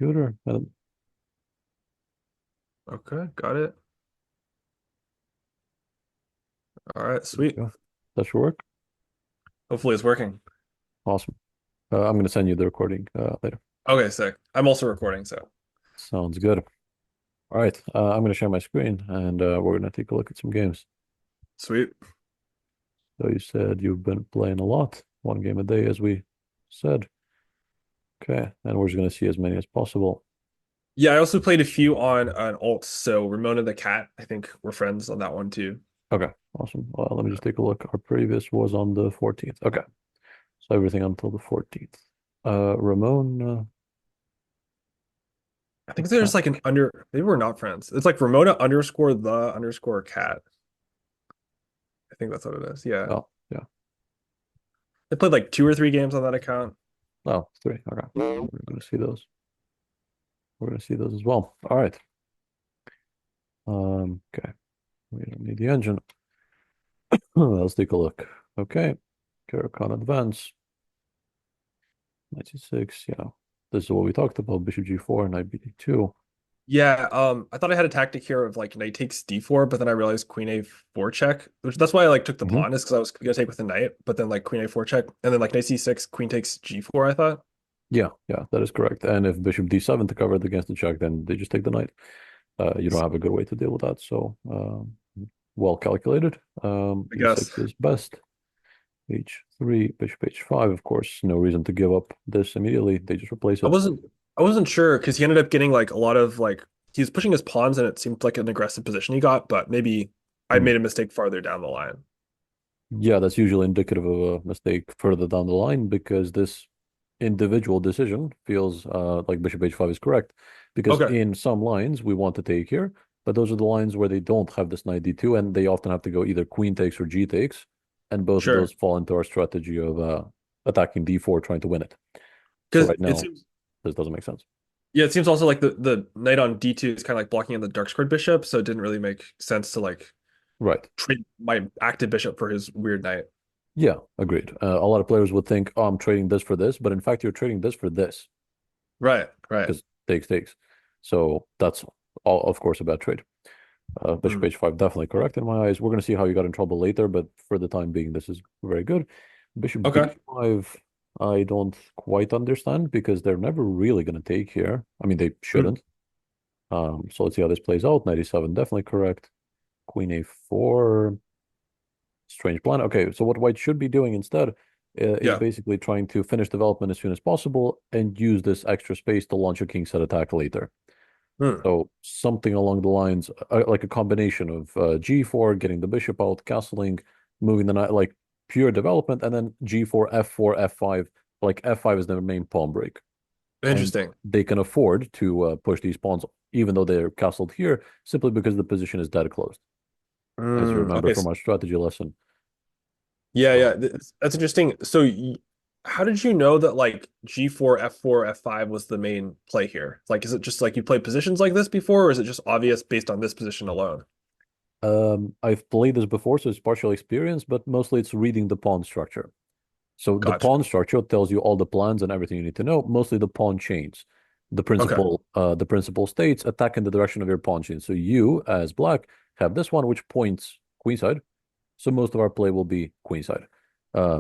computer. Okay, got it. All right, There we sweet. go. That should work. Hopefully it's working. Awesome. I'm going to send you the recording later. Okay, sick. I'm also recording, so Sounds good. All right. I'm going to share my screen and we're going to take a look at some games. sweet. So you said you've been playing a lot, one game a day, as we said. Okay. And we're just going to see as many as possible. Yeah, I also played a few on an alt, so Ramona the cat, I think we're friends on that one too. Okay. Awesome. Well, let me just take a look. Our previous was on the 14th. Okay. So everything until the 14th. Ramon, I think okay. there's like an under, maybe we're not friends. It's like Ramona underscore the underscore cat. I think that's what it is. Yeah. Oh, yeah. I played like two or three games on that account. Oh, three. Okay. We're going to see those. We're going to see those as well. All right. Okay. We don't need the engine. Let's take a look. Okay. Caracan advance. 96. Yeah. This is what we talked about. Bishop G4, Knight BD2. Yeah, I thought I had a tactic here of like knight takes d4, but then I realized queen a4 check, which that's why I like took the Hmm. pawn is because I was gonna take with the knight, but then like queen a4 check, and then like knight c6, queen takes g4, I thought. Yeah, yeah, that is correct. And if Bishop D7 to cover it against the check, then they just take the knight. You don't have a good way to deal with that. So, well calculated. I guess. E6 is best. H3, Bishop H5, of course, no reason to give up this immediately. They just replace I it. wasn't I wasn't sure because he ended up getting like a lot of like he was pushing his pawns and it seemed like an aggressive position he got, but maybe I Hmm. made a mistake farther down the line. Yeah, that's usually indicative of a mistake further down the line because this individual decision feels like Bishop H5 is correct. Because Okay, in some lines we want to take here, but those are the lines where they don't have this knight D2 and they often have to go either queen takes or G takes. And both of sure. those fall into our strategy of attacking D4, trying to win it. So Because right it now, seems this doesn't make sense. yeah, it seems also like the knight on d2 is kind of like blocking in the dark squared bishop, so it didn't really make sense to like Right. trade my active bishop for his weird knight. Yeah, agreed. A lot of players would think, oh, I'm trading this for this, but in fact, you're trading this for this Right, right. because takes takes. So that's all, of course, a bad trade. Bishop Hmm. h5 definitely correct in my eyes. We're going to see how you got in trouble later, but for the time being, this is very good. Bishop Okay. d5, I don't quite understand because they're never really going to take here. I mean, they Hmm. shouldn't. So let's see how this plays out. 97 definitely correct. Queen a4, strange plan. Okay, so what white should be doing instead is Yeah. basically trying to finish development as soon as possible and use this extra space to launch a king set attack later. Hmm. So something along the lines, like a combination of g4, getting the bishop out, castling, moving the knight, like pure development, and then g4, f4, f5. Like f5 is their main pawn break, and Interesting. they can afford to push these pawns, even though they're castled here, simply because the position is dead closed, as you Hmm. remember Okay. from our strategy lesson. Yeah, So yeah. That's interesting. So, how did you know that like G4, F4, F5 was the main play here? Like, is it just like you played positions like this before, or is it just obvious based on this position alone? I've played this before, so it's partial experience, but mostly it's reading the pawn structure. So the Gotcha. pawn structure tells you all the plans and everything you need to know, mostly the pawn chains. Okay. The principal states attack in the direction of your pawn chain. So you, as black, have this one which points queenside. So most of our play will be queenside.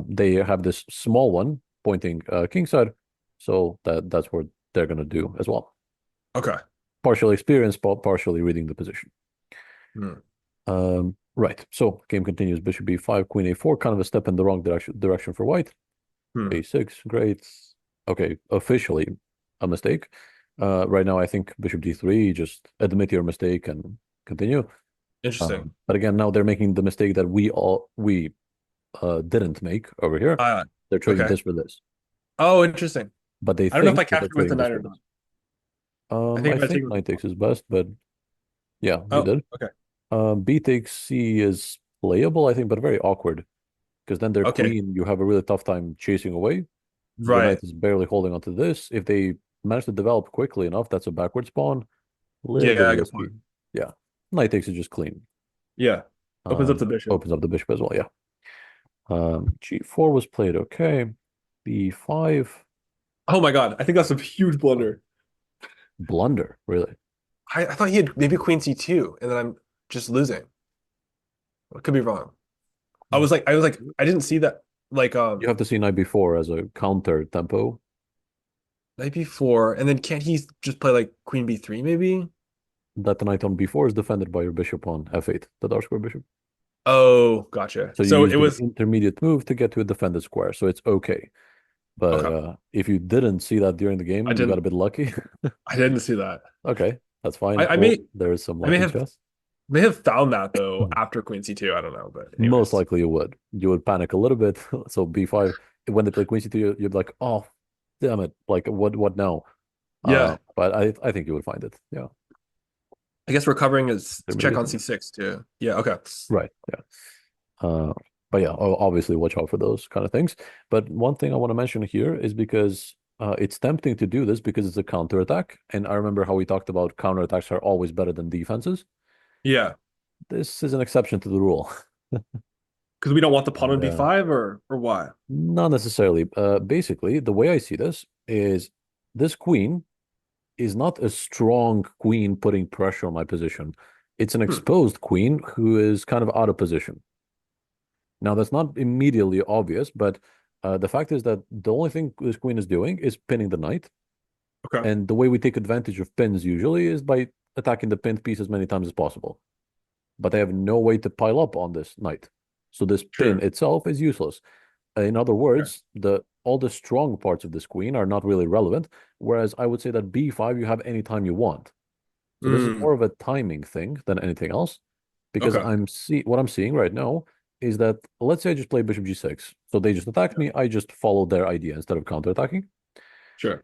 They have this small one pointing kingside. So that's what they're gonna do as well. Okay. Partially experience, partially reading the position. Hmm. Right. So game continues. Bishop b5, queen a4, kind of a step in the wrong direction for white. Hmm. A6, great. Okay, officially a mistake. Right now, I think bishop d3, just admit your mistake and continue. Interesting. But again, now they're making the mistake that we didn't make over here. Uh, They're trading okay. this for this, Oh, interesting. but they I don't know if I think that they're captured with the trading this knight for or this. not. I think I I might take think it with knight the takes is best, but yeah, you Oh, did. okay. B takes C is playable, I think, but very awkward because then their Okay. queen, you have a really tough time chasing away. Your knight Right. is barely holding onto this. If they manage to develop quickly enough, that's a backward spawn. A little bit Yeah, good risky. point. Yeah. Knight takes is just clean. Yeah. Opens up the bishop. Opens up the bishop as well. Yeah. G4 was played okay. B5. Oh my God. I think that's a huge blunder. Blunder, really. I thought he had maybe queen c2, and then I'm just losing. I could be wrong. I didn't see that like You have to see knight b4 as a counter tempo. night before, and then can't he just play like queen b3 maybe? That the knight on b4 is defended by your bishop on f8, the dark square bishop. Oh, gotcha. So you So use it the was intermediate move to get to a defended square, so it's okay. But okay. if you didn't see that during the I game, you got a didn't bit lucky. I didn't see that. Okay, that's I, fine. I Well, may there is some I may luck in have chess. may have found that though after queen c2. I don't know, but Most anyways. likely you would. You would panic a little bit. So b5, when they play queen c2, you'd be like, oh, damn it. Like, what now? Yeah. But I think you would find it. Yeah. I guess recovering is check Intermediate on move. c6 too. Yeah, okay. Right. Yeah. Uh, but yeah, obviously watch out for those kind of things. But one thing I want to mention here is because it's tempting to do this because it's a counterattack. And I remember how we talked about counterattacks are always better than defenses. Yeah. This is an exception to the rule. Because we don't want the pawn on And b5 or why? not necessarily. Basically, the way I see this is this queen is not a strong queen putting pressure on my position. It's an Hmm. exposed queen who is kind of out of position. Now, that's not immediately obvious, but the fact is that the only thing this queen is doing is pinning the knight. Okay. And the way we take advantage of pins usually is by attacking the pinned piece as many times as possible. But they have no way to pile up on this knight. So this pin True. itself is useless. In other Okay. words, the all the strong parts of this queen are not really relevant. Whereas I would say that b5 you have any time you want. So this is Mm, more of a timing thing than anything else, because okay. what I'm seeing right now is that let's say I just play bishop g6. So they just attacked Yeah. me. I just followed their idea instead of counterattacking. Sure.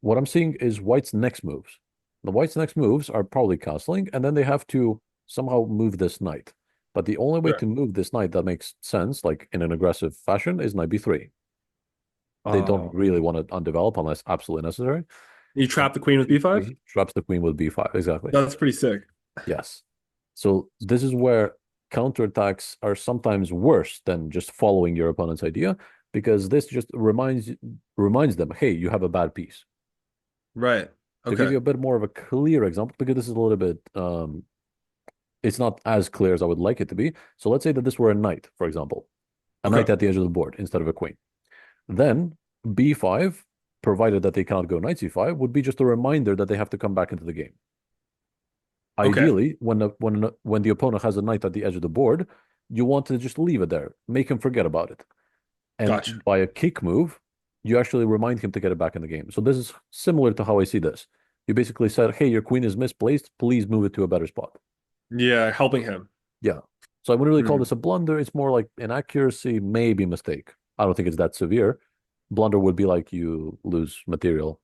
What I'm seeing is white's next moves. The white's next moves are probably castling, and then they have to somehow move this knight. But the only way Sure. to move this knight that makes sense, like in an aggressive fashion, is knight b3. They don't Oh, really want to undevelop unless absolutely necessary. you And trap the queen with b5? b3 traps the queen with b5. Exactly. That's pretty sick. Yes. So this is where counterattacks are sometimes worse than just following your opponent's idea, because this just reminds them, hey, you have a bad piece. Right. To give Okay. you a bit more of a clear example, because this is a little bit it's not as clear as I would like it to be. So let's say that this were a knight, for example, a Okay. knight at the edge of the board instead of a queen. Then b5, provided that they cannot go knight c5, would be just a reminder that they have to come back into the game. Okay. Ideally, when the opponent has a knight at the edge of the board, you want to just leave it there, make him forget about it. Gotcha. And by a kick move, you actually remind him to get it back in the game. So this is similar to how I see this. You basically said, hey, your queen is misplaced. Please move it to a better spot. Yeah, helping him. Yeah. So I wouldn't really call Hmm. this a blunder. It's more like inaccuracy, maybe mistake. I don't think it's that severe. Blunder would be like you lose material.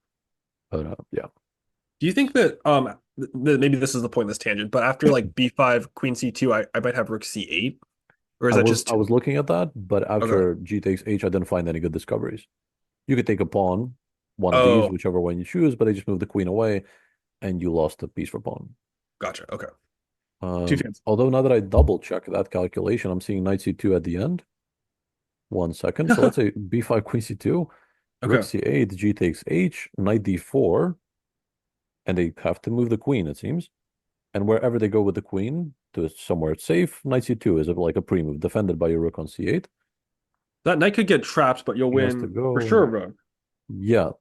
But yeah. Do you think that maybe this is the point of this tangent, but after like b5, queen c2, I might have rook c8, or is I that was just I was looking at that, but okay? after g takes h, I didn't find any good discoveries. You could take a pawn, one of these, Oh, whichever one you choose, but they just moved the queen away, and you lost a piece for pawn. gotcha. Okay. Two fans. Although now that I double check that calculation, I'm seeing knight c2 at the end. 1 second. So let's say b5, queen c2, rook Okay. c8, g takes h, knight d4, and they have to move the queen, it seems. And wherever they go with the queen to somewhere safe, knight c2 is like a pre-move, defended by your rook on c8. That knight could get trapped, but you'll He has to win for sure, go. bro. Yeah.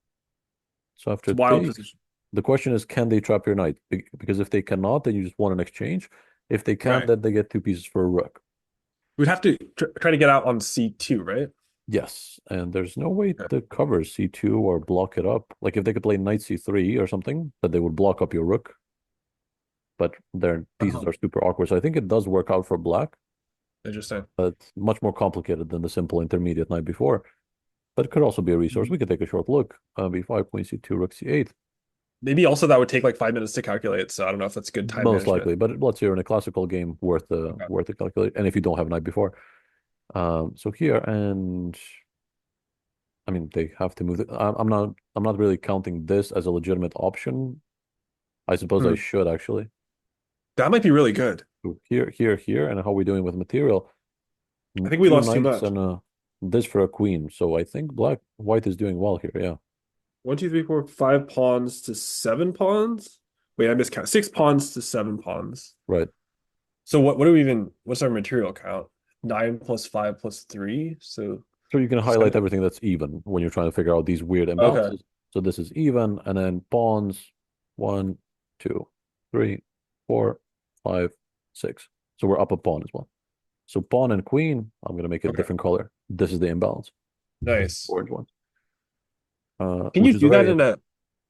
So It's after a wild takes, position. the question is, can they trap your knight? Because if they cannot, then you just want an exchange. If they can, Right. then they get two pieces for a rook. We'd have to try to get out on c2, right? Yes, and there's no way Okay. to cover c2 or block it up. Like if they could play knight c3 or something, that they would block up your rook, but their pieces Uh-huh. are super awkward. So I think it does work out for black, Interesting. but much more complicated than the simple intermediate knight before. But it could also be a resource. We could take a short look. b5, queen c2, rook c8. Maybe also that would take like 5 minutes to calculate, so I don't know if that's good time Most management. likely, but let's say you're in a classical game Okay. worth the calculate. And if you don't have knight before, so here and I mean they have to move it. I'm not really counting this as a legitimate option. I suppose I Hmm. should actually. That might be really good. So here, and how are we doing with material? I think we Two lost too knights much. and this for a queen. So I think white is doing well here. Yeah. One, two, three, four, 5 pawns to 7 pawns. Wait, I miscount. 6 pawns to 7 pawns. Right. So what do we even? What's our material count? 9 plus 5 plus 3. So So you can seven. highlight everything that's even when you're trying to figure out these weird Okay, imbalances. So this is even, and then pawns, one, two, three, four, five, six. So we're up a pawn as well. So pawn and queen, I'm going to make it a okay, different color. This is the imbalance, nice. orange one, Can you which is a do that very,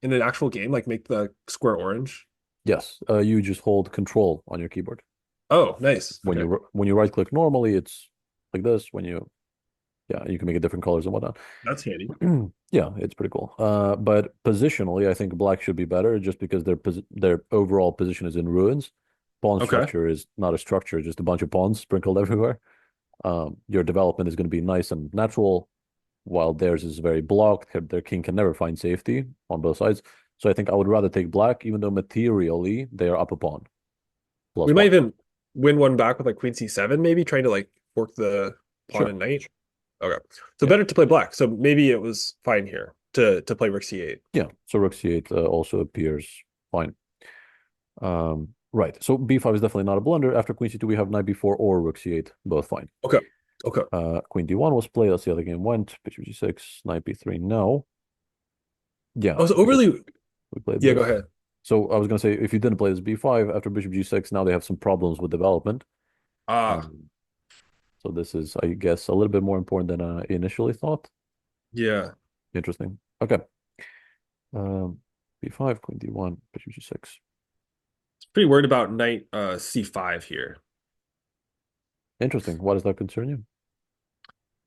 in an actual game? Like make the square orange? yes, you just hold control on your keyboard. Oh, nice. When Okay, you right click normally, it's like this. When you, yeah, you can make it different colors and whatnot. that's handy. Yeah, it's pretty cool. But positionally, I think black should be better just because their overall position is in ruins. Pawn Okay. structure is not a structure, just a bunch of pawns sprinkled everywhere. Your development is going to be nice and natural, while theirs is very blocked. Their king can never find safety on both sides. So I think I would rather take black, even though materially they are up a pawn, plus We might one. even win one back with like Queen C7, maybe trying to like fork the pawn Sure. and knight. Okay. So Yeah. better to play black. So maybe it was fine here to play Rook C8. Yeah. So rook c8 also appears fine. Right. So b5 is definitely not a blunder. After queen c2, we have knight b4 or rook c8, both fine. Okay. Okay. Queen d1 was played. Let's see how the game went. Bishop g6, knight b3. No. Yeah, I was because overly. we played Yeah, go this. ahead. So I was gonna say if you didn't play this b5 after bishop g6, now they have some problems with development. Ah, Um, so this is, I guess, a little bit more important than I initially thought. yeah. Interesting. Okay. Um, b5, queen d1, bishop g6. Pretty worried about knight C5 here. Interesting. Why does that concern you?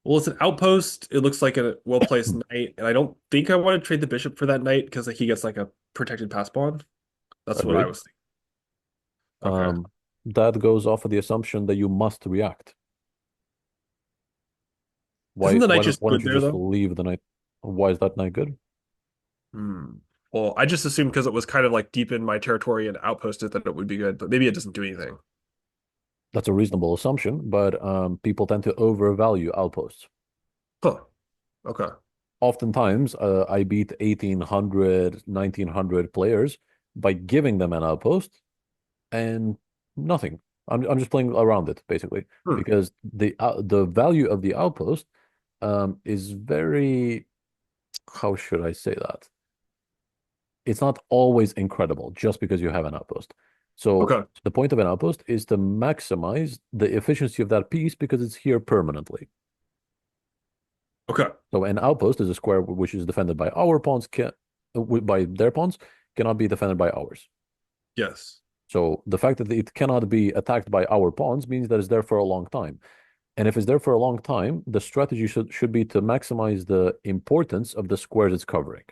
Well, it's an outpost. It looks like a well-placed knight, and I don't think I want to trade the bishop for that knight because like, he gets like a protected pass pawn. That's what I Agreed. was thinking. Okay. Um, that goes off of the assumption that you must react. Isn't Why the why knight don't just why don't good you there just though? leave the knight? Why is that knight good? Hmm. Well, I just assumed because it was kind of like deep in my territory and outposted that it would be good, but maybe it doesn't do anything. That's a reasonable assumption, but people tend to overvalue outposts. Huh. Okay. Oftentimes, I beat 1800, 1900 players by giving them an outpost and nothing. I'm just playing around it basically Hmm. because the value of the outpost is very, how should I say that? It's not always incredible just because you have an outpost. So Okay. the point of an outpost is to maximize the efficiency of that piece because it's here permanently. Okay. So an outpost is a square which is defended by our pawns, by their pawns, cannot be defended by ours. Yes. So the fact that it cannot be attacked by our pawns means that it's there for a long time. And if it's there for a long time, the strategy should be to maximize the importance of the squares it's covering.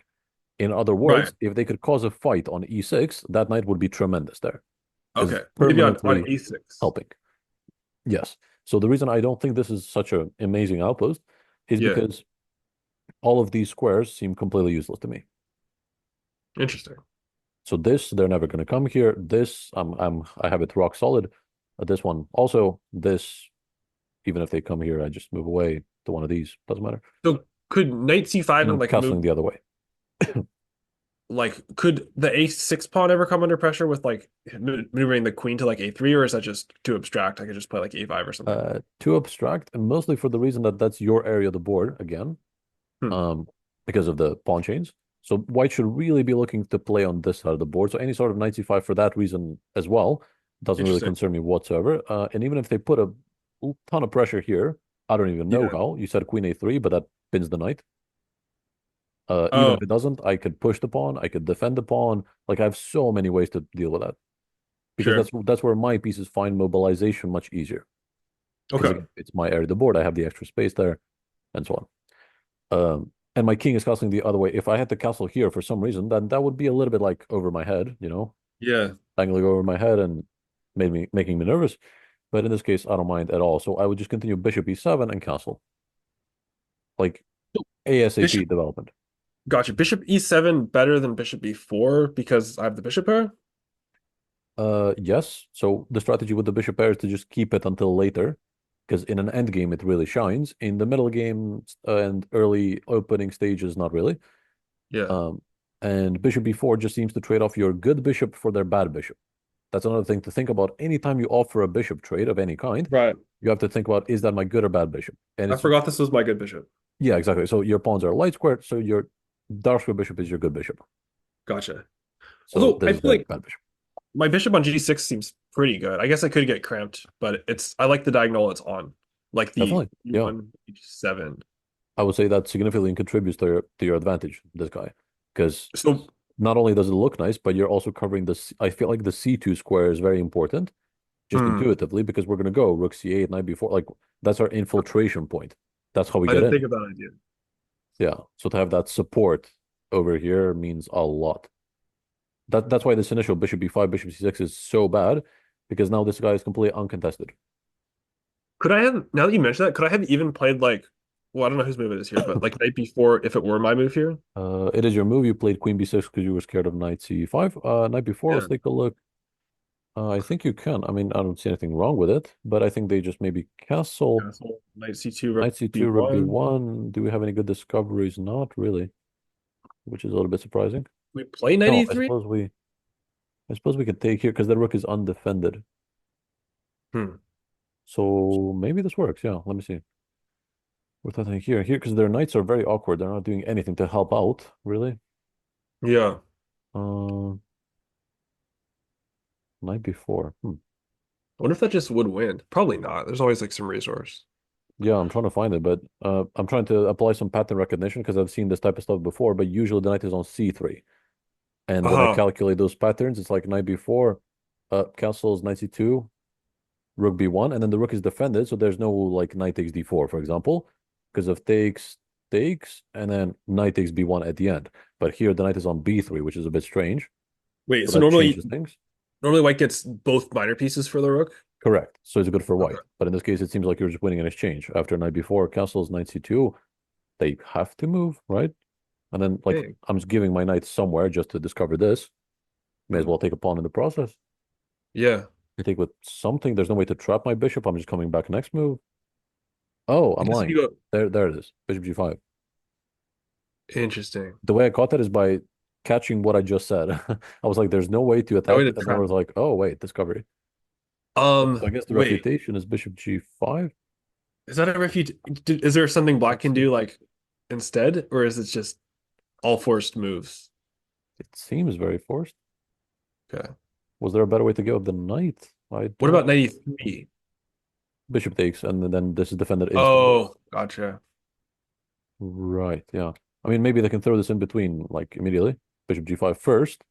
In other Right. words, if they could cause a fight on e6, that knight would be tremendous there because Okay. it's Maybe on permanently A6. helping. Yes. So the reason I don't think this is such an amazing outpost is Yeah. because all of these squares seem completely useless to me. Interesting. So this, they're never going to come here. This, I have it rock solid. This one also. This, even if they come here, I just move away to one of these. Doesn't matter. So could knight C5 And and I'm like move castling the other way. like could the A6 pawn ever come under pressure with like maneuvering the queen to like A3, or is that just too abstract? I could just play like A5 or something. Too abstract, and mostly for the reason that that's your area of the board again, Hmm. um, because of the pawn chains. So white should really be looking to play on this side of the board. So any sort of knight c5 for that reason as well doesn't really Interesting. concern me whatsoever. And even if they put a ton of pressure here, I don't even know Yeah. how. You said queen a3, but that pins the knight. Even Oh, if it doesn't, I could push the pawn, I could defend the pawn. Like I have so many ways to deal with that because sure. that's where my pieces find mobilization much easier. Because Okay. again, it's my area of the board. I have the extra space there, and so on. And my king is castling the other way. If I had the castle here for some reason, then that would be a little bit like over my head, Yeah. dangling over my head and making me nervous. But in this case, I don't mind at all. So I would just continue bishop e7 and castle, like So Bishop, ASAP development. gotcha. Bishop E7 better than Bishop E4 because I have the bishop pair? Yes. So the strategy with the bishop pair is to just keep it until later, because in an end game it really shines. In the middle game and early opening stages, not really. Yeah. Um, and bishop b4 just seems to trade off your good bishop for their bad bishop. That's another thing to think about. Anytime you offer a bishop trade of any kind, Right. you have to think about, is that my good or bad bishop? And I it's, forgot this was my good bishop. yeah, exactly. So your pawns are light squared, so your dark square bishop is your good bishop. Gotcha. So Although this I is feel their like bad bishop. my bishop on g6 seems pretty good. I guess I could get cramped, but I like the diagonal it's on, like the Definitely. Yeah. e1, h7. I would say that significantly contributes to your advantage, this guy. Because So, not only does it look nice, but you're also covering this. I feel like the c2 square is very important, just hmm, intuitively, because we're going to go rook c8, knight b4. Like, that's our infiltration point. That's how we I get didn't in. think of that idea. Yeah. So to have that support over here means a lot. That's why this initial bishop b5, bishop c6 is so bad, because now this guy is completely uncontested. Could I have, now that you mentioned that, could I have even played like, well, I don't know whose move it is here, but like knight b4 if it were my move here? It is your move. You played queen b6 because you were scared of knight c5. Knight b4, let's Yeah. take a look. I think you can. I mean, I don't see anything wrong with it, but I think they just maybe castle. Castle, knight c2, rook Knight c2, rook b1. b1. Do we have any good discoveries? Not really, which is a little bit surprising. We play knight No, e3? I suppose we could take here because the rook is undefended. Hmm. So maybe this works. Yeah, let me see. What's that thing here? Here, because their knights are very awkward. They're not doing anything to help out, really. Yeah. Uh, Knight b4. I wonder if that just would win. Probably not. There's always like some resource. Yeah, I'm trying to find it, but I'm trying to apply some pattern recognition because I've seen this type of stuff before. But usually the knight is on c3. And when I Uh-huh. calculate those patterns, it's like knight b4, castles knight c2, rook b1, and then the rook is defended, so there's no like knight takes d4, for example, because of takes, and then knight takes b1 at the end. But here the knight is on b3, which is a bit strange, Wait, so so that normally changes things. normally white gets both minor pieces for the rook? Correct. So it's good for Okay. white. But in this case, it seems like you're just winning an exchange. After knight b4, castles knight c2, they have to move, right? And then like Dang. I'm just giving my knight somewhere just to discover this. May as Hmm. well take a pawn in the process. Yeah. I think with something, there's no way to trap my bishop. I'm just coming back next move. Oh, I I'm guess if lying. you go There it is. Bishop g5. interesting. The way I caught that is by catching what I just said. I was like, there's no way to No way attack to it. And then I trap was him. like, oh, wait, discovery. So I guess the Wait. refutation is bishop g5. Is that a refute? Is there something black Let's can see. do like instead, or is it just all forced moves? It seems very forced. Okay. Was there a better way to give up the knight? I What don't. about 93? Bishop takes, and then this is defended instantly. Oh, gotcha. Right, yeah. I mean, maybe they can throw this in between, like immediately. Bishop g5 first,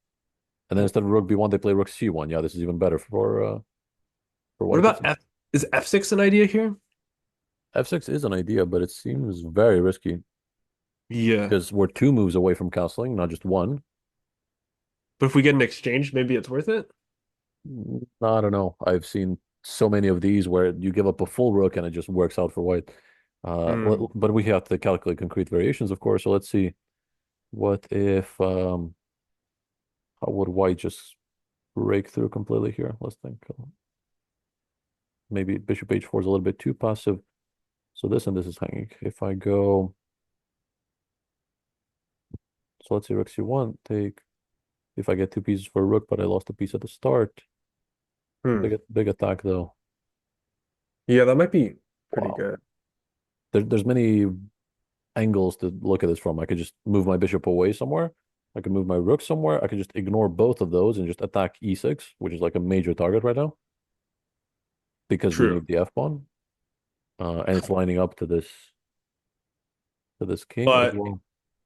and then instead of rook b1, they play rook c1. Yeah, this is even better for What white, it about seems. F? Is F6 an idea here? F6 is an idea, but it seems very risky Yeah. because we're two moves away from castling, not just one. But if we get an exchange, maybe it's worth it. I don't know. I've seen so many of these where you give up a full rook and it just works out for white. Hmm. But we have to calculate concrete variations, of course. So let's see. What if how would white just break through completely here? Let's think. Maybe bishop h4 is a little bit too passive. So this and this is hanging. If I go, so let's see, rook c1, take. If I get two pieces for rook, but I lost a piece at the start. Hmm. Big attack though. Yeah, that might be pretty Wow. good. There's many angles to look at this from. I could just move my bishop away somewhere. I could move my rook somewhere. I could just ignore both of those and just attack e6, which is like a major target right now because we True. need the f pawn, and it's lining up to this king as But well.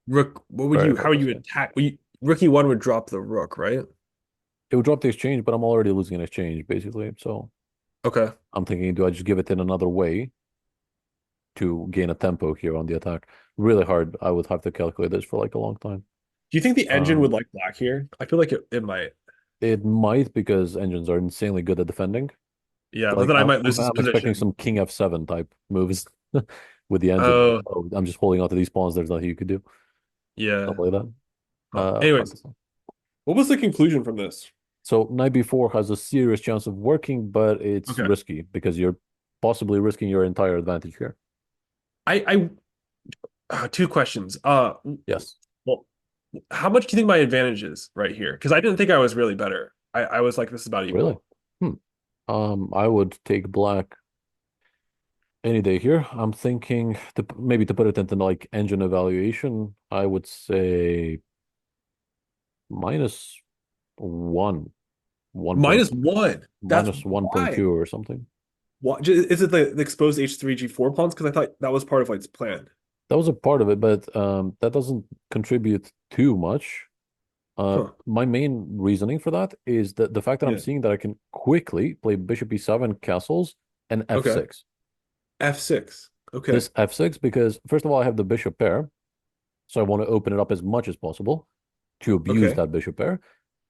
Rook, what would Very you, how hard would to you say. attack? Rookie one would drop the rook, right? It would drop the exchange, but I'm already losing an exchange basically. So Okay. I'm thinking, do I just give it in another way to gain a tempo here on the attack? Really hard. I would have to calculate this for like a long time. Do you think the engine Um, would like black here? I feel like it might. it might because engines are insanely good at defending. Yeah, but Like then I might lose this I'm expecting position. some king f7 type moves with the engine. Like, Oh, oh, I'm just holding on to these pawns. There's nothing you could do. Stuff yeah. like that. Huh. Hard Anyways, to say. what was the conclusion from this? So knight b4 has a serious chance of working, but it's Okay. risky because you're possibly risking your entire advantage here. Two questions. Yes. Well, How much do you think my advantage is right here? Because I didn't think I was really better. I was like, this is about Really? equal. Hmm. I would take black any day here. I'm thinking to maybe to put it into like engine evaluation, I would say minus one, one point, -1. That's minus 1.2 why. or something. Is it the exposed H3 G4 pawns? Because I thought that was part of like its plan. That was a part of it, but that doesn't contribute too much. Huh. My main reasoning for that is that the fact that I'm Yeah. seeing that I can quickly play bishop e7 castles and Okay. f6. F6. Okay. This f6 because first of all I have the bishop pair, so I want to open it up as much as possible to abuse Okay. that bishop pair.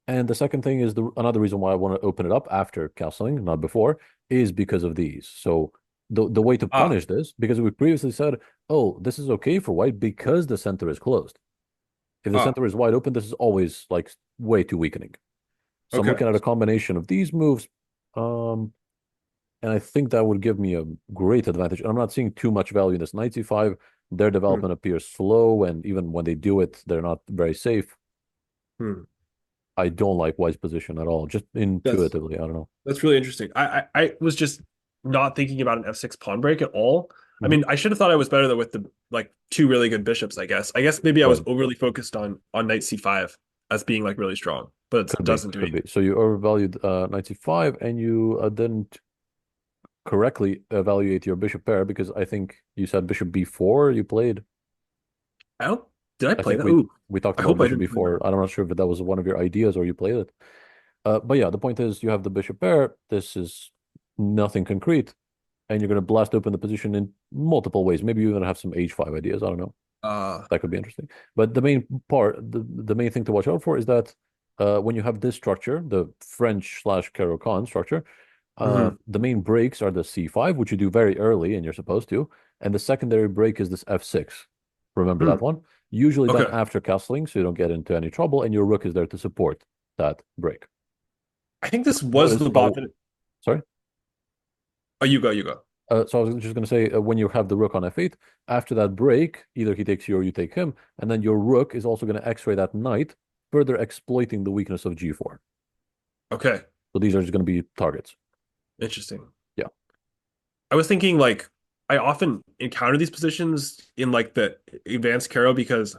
And the second thing is another reason why I want to open it up after castling, not before, is because of these. So the way to Ah. punish this, because we previously said, oh, this is okay for white because the center is closed. If the Ah. center is wide open, this is always like way too weakening. So I'm Okay. looking at a combination of these moves, um, and I think that would give me a great advantage. And I'm not seeing too much value in this knight c5. Their Hmm. development appears slow, and even when they do it, they're not very safe. Hmm. I don't like White's position at all, just That's intuitively. I don't know. that's really interesting. I was just not thinking about an F6 pawn break at all. I Hmm. mean, I should have thought I was better though with the like two really good bishops, I guess. I guess maybe I was Right. overly focused on knight c5 as being like really strong, but it Could be, doesn't do could be. anything. So you overvalued knight c5, and you didn't correctly evaluate your bishop pair because I think you said bishop b4 you played. I don't did I I play think that? Ooh, we talked I about hope I bishop didn't play that. b4. I'm not sure if that was one of your ideas or you played it. But yeah, the point is you have the bishop pair. This is nothing concrete, and you're going to blast open the position in multiple ways. Maybe you're going to have some h5 ideas. I don't know. Uh, That could be interesting. But the main thing to watch out for is that when you have this structure, the French slash Caro-Kann structure, mhm. the main breaks are the c5, which you do very early, and you're supposed to, and the secondary break is this f6. Remember Hmm. that one? Usually done Okay. after castling, so you don't get into any trouble, and your rook is there to support that break. I think You'll this was notice, the bot that. sorry. Oh, you go, you go. So I was just going to say, when you have the rook on f8, after that break, either he takes you or you take him, and then your rook is also going to x-ray that knight, further exploiting the weakness of g4. Okay. So these are just going to be targets. Interesting. Yeah. I was thinking like I often encounter these positions in like the advanced Caro because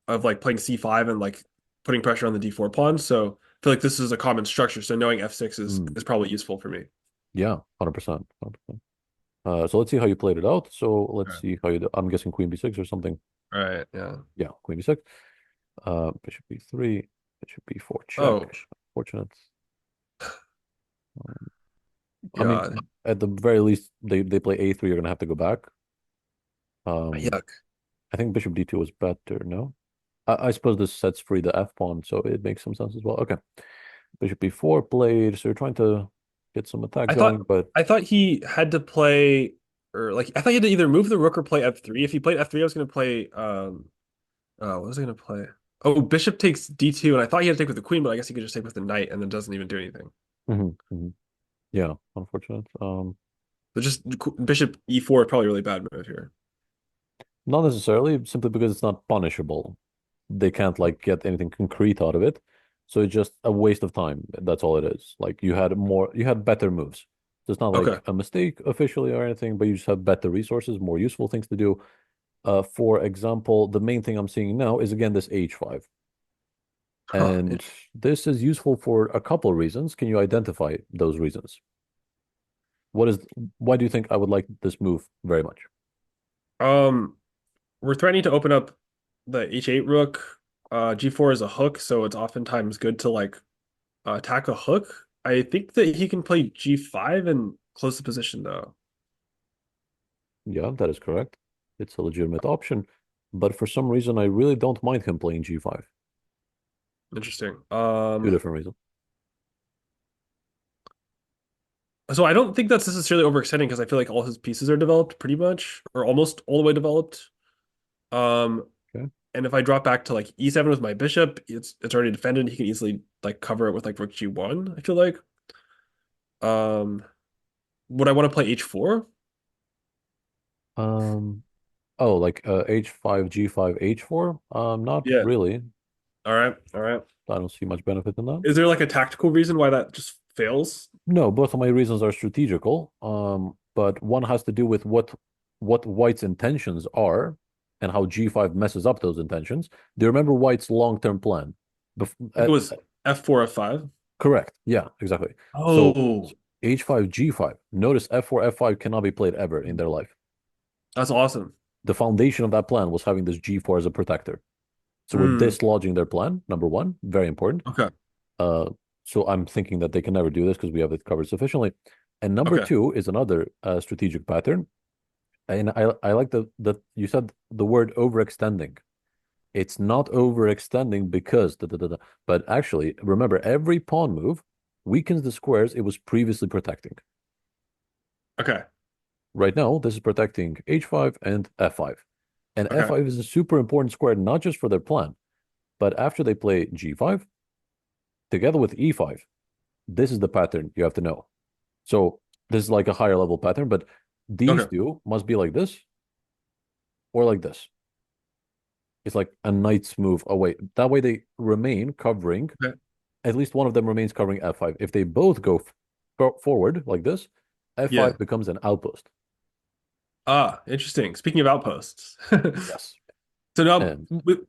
of like playing C5 and like putting pressure on the D4 pawn. So I feel like this is a common structure. So knowing F6 Mm. is probably useful for me. Yeah, 100%. 100%. So let's see how you played it out. So All let's right. see how you do. I'm guessing queen b6 or something. All right. Yeah. Yeah, queen b6. Bishop b3, bishop b4 check. Oh, Fortunate. Um, I mean, God. at the very least, they play a3. You're going to have to go back. Um, Yuck. I think bishop d2 was better, no? I suppose this sets free the f pawn, so it makes some sense as well. Okay, bishop b4 played, so you're trying to get some attack I thought going, but I thought he had to play or like I thought he had to either move the rook or play F3. If he played F3, I was gonna play what was I gonna play? Oh, bishop takes D2, and I thought he had to take with the queen, but I guess he could just take with the knight and then doesn't even do anything. mhm, mhm. Yeah, unfortunate. So just bishop E4 is probably a really bad move here. Not necessarily, simply because it's not punishable. They can't like get anything concrete out of it, so it's just a waste of time. That's all it is. Like you had better moves. So it's not Okay. like a mistake officially or anything, but you just have better resources, more useful things to do. For example, the main thing I'm seeing now is again this h5. Huh. And this is useful for a couple of reasons. Can you identify those reasons? What is why do you think I would like this move very much? Um, we're threatening to open up the H8 rook. G4 is a hook, so it's oftentimes good to like attack a hook. I think that he can play G5 and close the position though. Yeah, that is correct. It's a legitimate option, but for some reason I really don't mind him playing g5. Interesting. Two different reasons. So I don't think that's necessarily overextending because I feel like all his pieces are developed pretty much, or almost all the way developed. Um, Okay. and if I drop back to like E7 with my bishop, it's already defended. He can easily like cover it with like rook G1, I feel like. Um, would I want to play H4? Oh, like h5, g5, h4? Not Yeah. really. All right. All right. I don't see much benefit in that. Is there like a tactical reason why that just fails? No, both of my reasons are strategical. But one has to do with what White's intentions are and how G5 messes up those intentions. Do you remember White's long-term plan? Bef I think it was F4, F5. Correct. Yeah, exactly. So Oh, H5, G5. Notice F4, F5 cannot be played ever in their life. that's awesome. The foundation of that plan was having this G4 as a protector. So we're Mm, dislodging their plan, number one, very important. okay. Uh, so I'm thinking that they can never do this because we have it covered sufficiently. And number Okay. two is another strategic pattern. And I like that you said the word overextending. It's not overextending because but actually remember every pawn move weakens the squares it was previously protecting. Okay. Right now, this is protecting h5 and f5. And Okay. f5 is a super important square, not just for their plan, but after they play g5, together with e5, this is the pattern you have to know. So this is like a higher level pattern, but these Okay. two must be like this or like this. It's like a knight's move away. That way they remain covering, Okay. at least one of them remains covering f5. If they both go forward like this, Yeah. f5 becomes an outpost. Ah, interesting. Speaking of outposts. Yes. So now, And would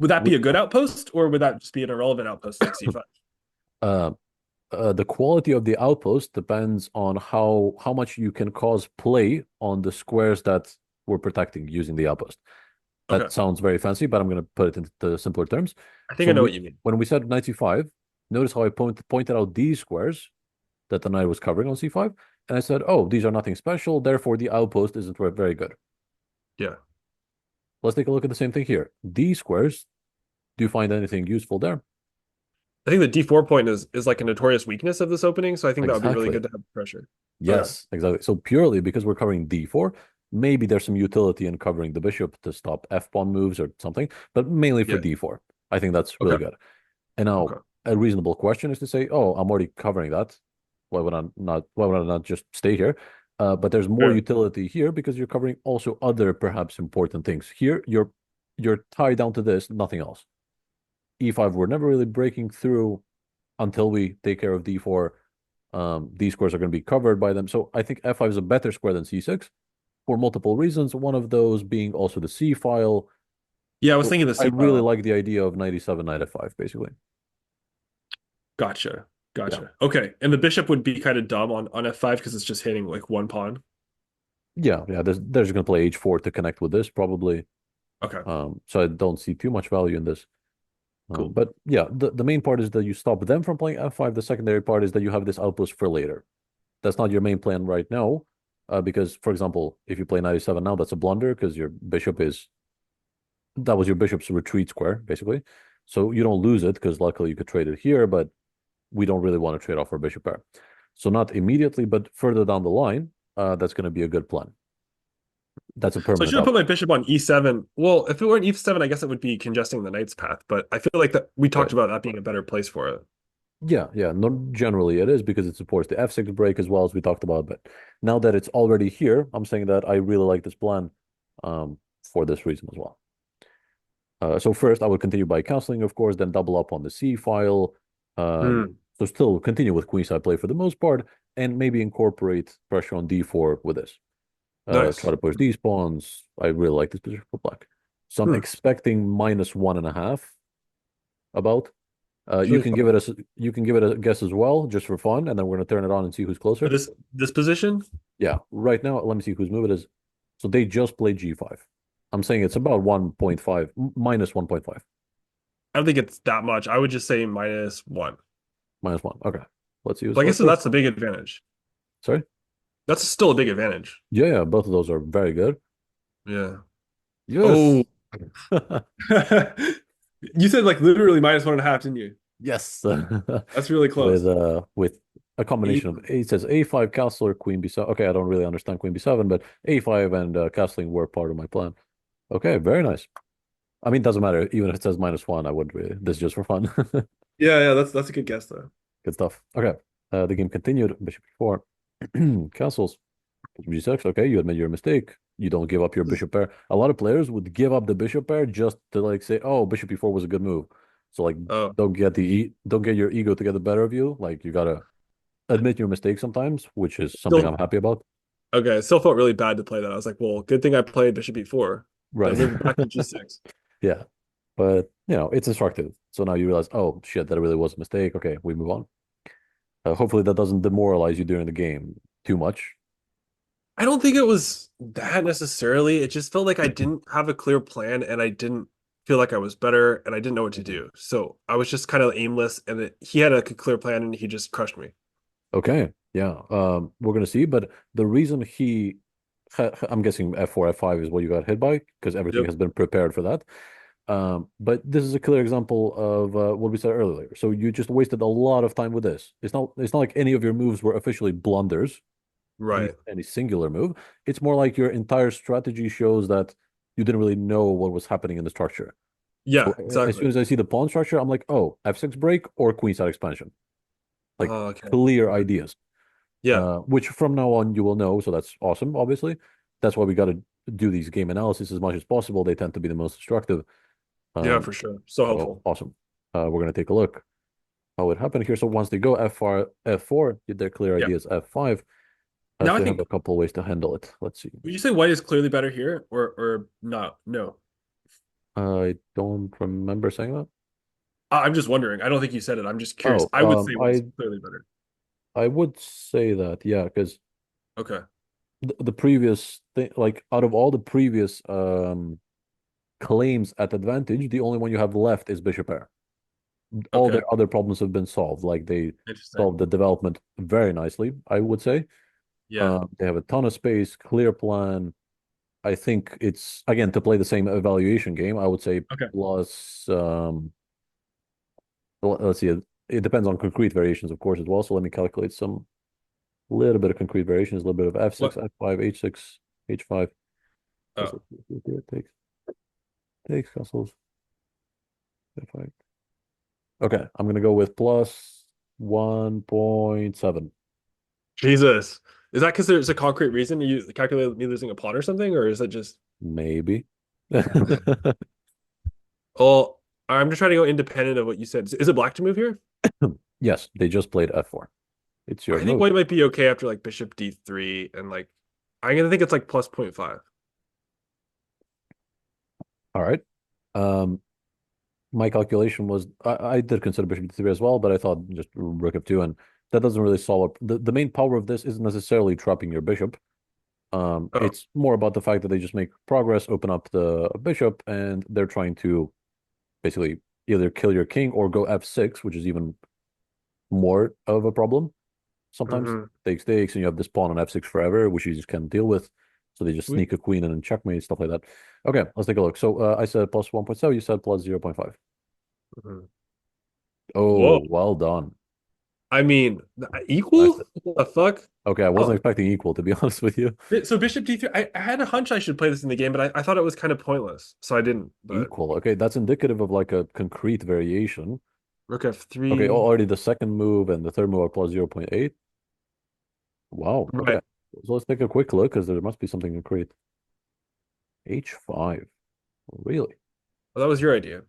that be with a good outpost, or would that just be an irrelevant outpost like C5? uh, the quality of the outpost depends on how much you can cause play on the squares that we're protecting using the outpost. Okay. That sounds very fancy, but I'm going to put it into simpler terms. I think So I know what you mean. when we said knight c5, notice how I pointed out these squares that the knight was covering on c5, and I said, oh, these are nothing special, therefore the outpost isn't very good. Yeah. Let's take a look at the same thing here. These squares, do you find anything useful there? I think the D4 point is like a notorious weakness of this opening, so I think that would be really Exactly. good to have pressure. Okay. Yes, exactly. So purely because we're covering d4, maybe there's some utility in covering the bishop to stop f pawn moves or something, but mainly for Yeah. d4. I think that's really Okay. good. And now Okay. a reasonable question is to say, oh, I'm already covering that. Why would I not just stay here? But there's more Sure. utility here because you're covering also other perhaps important things. Here, you're tied down to this, nothing else. E5, we're never really breaking through until we take care of d4. These squares are going to be covered by them. So I think f5 is a better square than c6 for multiple reasons. One of those being also the c file. Yeah, I was So thinking the I C really file. like the idea of 97 knight f5, basically. Gotcha. Yeah. Gotcha. Okay. And the bishop would be kind of dumb on F5 because it's just hitting like one pawn. Yeah. They're just going to play h4 to connect with this, probably. Okay. So I don't see too much value in this. Cool. But yeah, the main part is that you stop them from playing f5. The secondary part is that you have this outpost for later. That's not your main plan right now, because, for example, if you play 97 now, that's a blunder because your bishop is that was your bishop's retreat square, basically. So you don't lose it because luckily you could trade it here, but we don't really want to trade off our bishop pair. So not immediately, but further down the line, that's going to be a good plan. That's a So I permanent should have put my outpost. bishop on E7. Well, if it were an E7, I guess it would be congesting the knight's path, but I feel like that we talked Right. about that being a better place for it. Yeah. No, generally it is because it supports the f6 break as well as we talked about. But now that it's already here, I'm saying that I really like this plan for this reason as well. So first, I would continue by canceling, of course, then double up on the C file. Hmm. So still continue with queenside play for the most part, and maybe incorporate pressure on D4 with this. Try Nice. to push these pawns. I really like this position for black. So I'm Hmm. expecting -1.5 about. It's really fun. You can give it a guess as well, just for fun, and then we're gonna turn it on and see who's For closer. this position, Yeah, right now, let me see whose move it is. So they just played G5. I'm saying it's about 1.5, -1.5, I don't think it's that much. I would just say -1. -1. Okay, let's see who's Well, I guess closer. that's a big advantage. Sorry. That's still a big advantage. Yeah, both of those are very good. Yeah. Oh, Yes. you said like literally -1.5, didn't you? Yes. That's really With close. a combination of Eight. it says A5 castle or queen B7. Okay, I don't really understand queen B7, but A5 and castling were part of my plan. Okay, very nice. I mean, it doesn't matter. Even if it says -1, I wouldn't really. This is just for fun. Yeah, that's a good guess though. Good stuff. Okay. The game continued. Bishop E4. Castles. Bishop G6. Okay, you admit your mistake. You don't give up your bishop pair. A lot of players would give up the bishop pair just to like say, oh, bishop E4 was a good move. So like Oh, don't get your ego to get the better of you. Like you gotta admit your mistakes sometimes, which is something still I'm happy about. okay. Still felt really bad to play that. I was like, well, good thing I played Bishop B4. Then Right. move it back to G6. Yeah. But it's instructive. So now you realize, oh shit, that really was a mistake. Okay, we move on. Hopefully that doesn't demoralize you during the game too much. I don't think it was that necessarily. It just felt like I didn't have a clear plan and I didn't feel like I was better and I didn't know what to Mhm. do. So I was just kind of aimless and he had a clear plan and he just crushed me. Okay. Yeah. We're gonna see. But the reason I'm guessing F4, F5 is what you got hit by because everything Yep. has been prepared for that. But this is a clear example of what we said earlier. So you just wasted a lot of time with this. It's not like any of your moves were officially blunders, any Right. any singular move. It's more like your entire strategy shows that you didn't really know what was happening in the structure. So Yeah, as soon exactly. as I see the pawn structure, I'm like, oh, F6 break or queenside expansion. Like Oh, okay. clear Okay. ideas. Yeah. Which from now on you will know. So that's awesome, obviously. That's why we got to do these game analysis as much as possible. They tend to be the most instructive. Yeah, Um, for sure. So so helpful. awesome. We're going to take a look how it happened here. So once they go F4, get their clear Yeah. ideas F5. Now So I we have think a couple of ways to handle it. Let's see. would you say white is clearly better here or not? No. I don't remember saying that. I'm just wondering. I don't think you said it. I'm just curious. Oh, I would say white is clearly better. I would say that, yeah, because Okay. the previous thing, like out of all the previous claims at advantage, the only one you have left is bishop pair. All Okay. their other problems have been solved. Like they Interesting. solved the development very nicely, I would say. Yeah. They have a ton of space, clear plan. I think it's again to play the same evaluation game. I would say Okay. plus. Let's see. It depends on concrete variations, of course, as well. So let me calculate some little bit of concrete variations, a little bit of f6, What? f5, h6, h5. Plus, Oh. it takes castles, f5. Okay, I'm gonna go with plus 1.7. Jesus. Is that because there's a concrete reason you calculate me losing a pawn or something, or is it just? Maybe. Oh, I'm just trying to go independent of what you said. Is it black to move here? Yes, they just played f4. It's your I think move. white might be okay after like bishop d3 and like I'm gonna think it's like plus 0.5. All right. Um, my calculation was I did consider bishop d3 as well, but I thought just rook f2, and that doesn't really solve the main power of this isn't necessarily trapping your bishop. Oh. It's more about the fact that they just make progress, open up the bishop, and they're trying to basically either kill your king or go f6, which is even more of a problem. Sometimes Hmm. takes, and you have this pawn on f6 forever, which you just can't deal with. So they just We, sneak a queen and then checkmate, stuff like that. Okay, let's take a look. So I said plus 1.7, you said plus 0.5. mhm. Whoa. Oh, well done. I mean, Nice. equal? What the fuck? Okay, I wasn't Oh, expecting equal, to be honest with you. so bishop d3. I had a hunch I should play this in the game, but I thought it was kind of pointless, so I didn't. But Equal. Okay, that's indicative of like a concrete variation. rook Okay, f3. already the second move and the third move are plus 0.8. Wow. Okay. Right. So let's take a quick look because there must be something concrete. H5. Really? Well, that was your idea.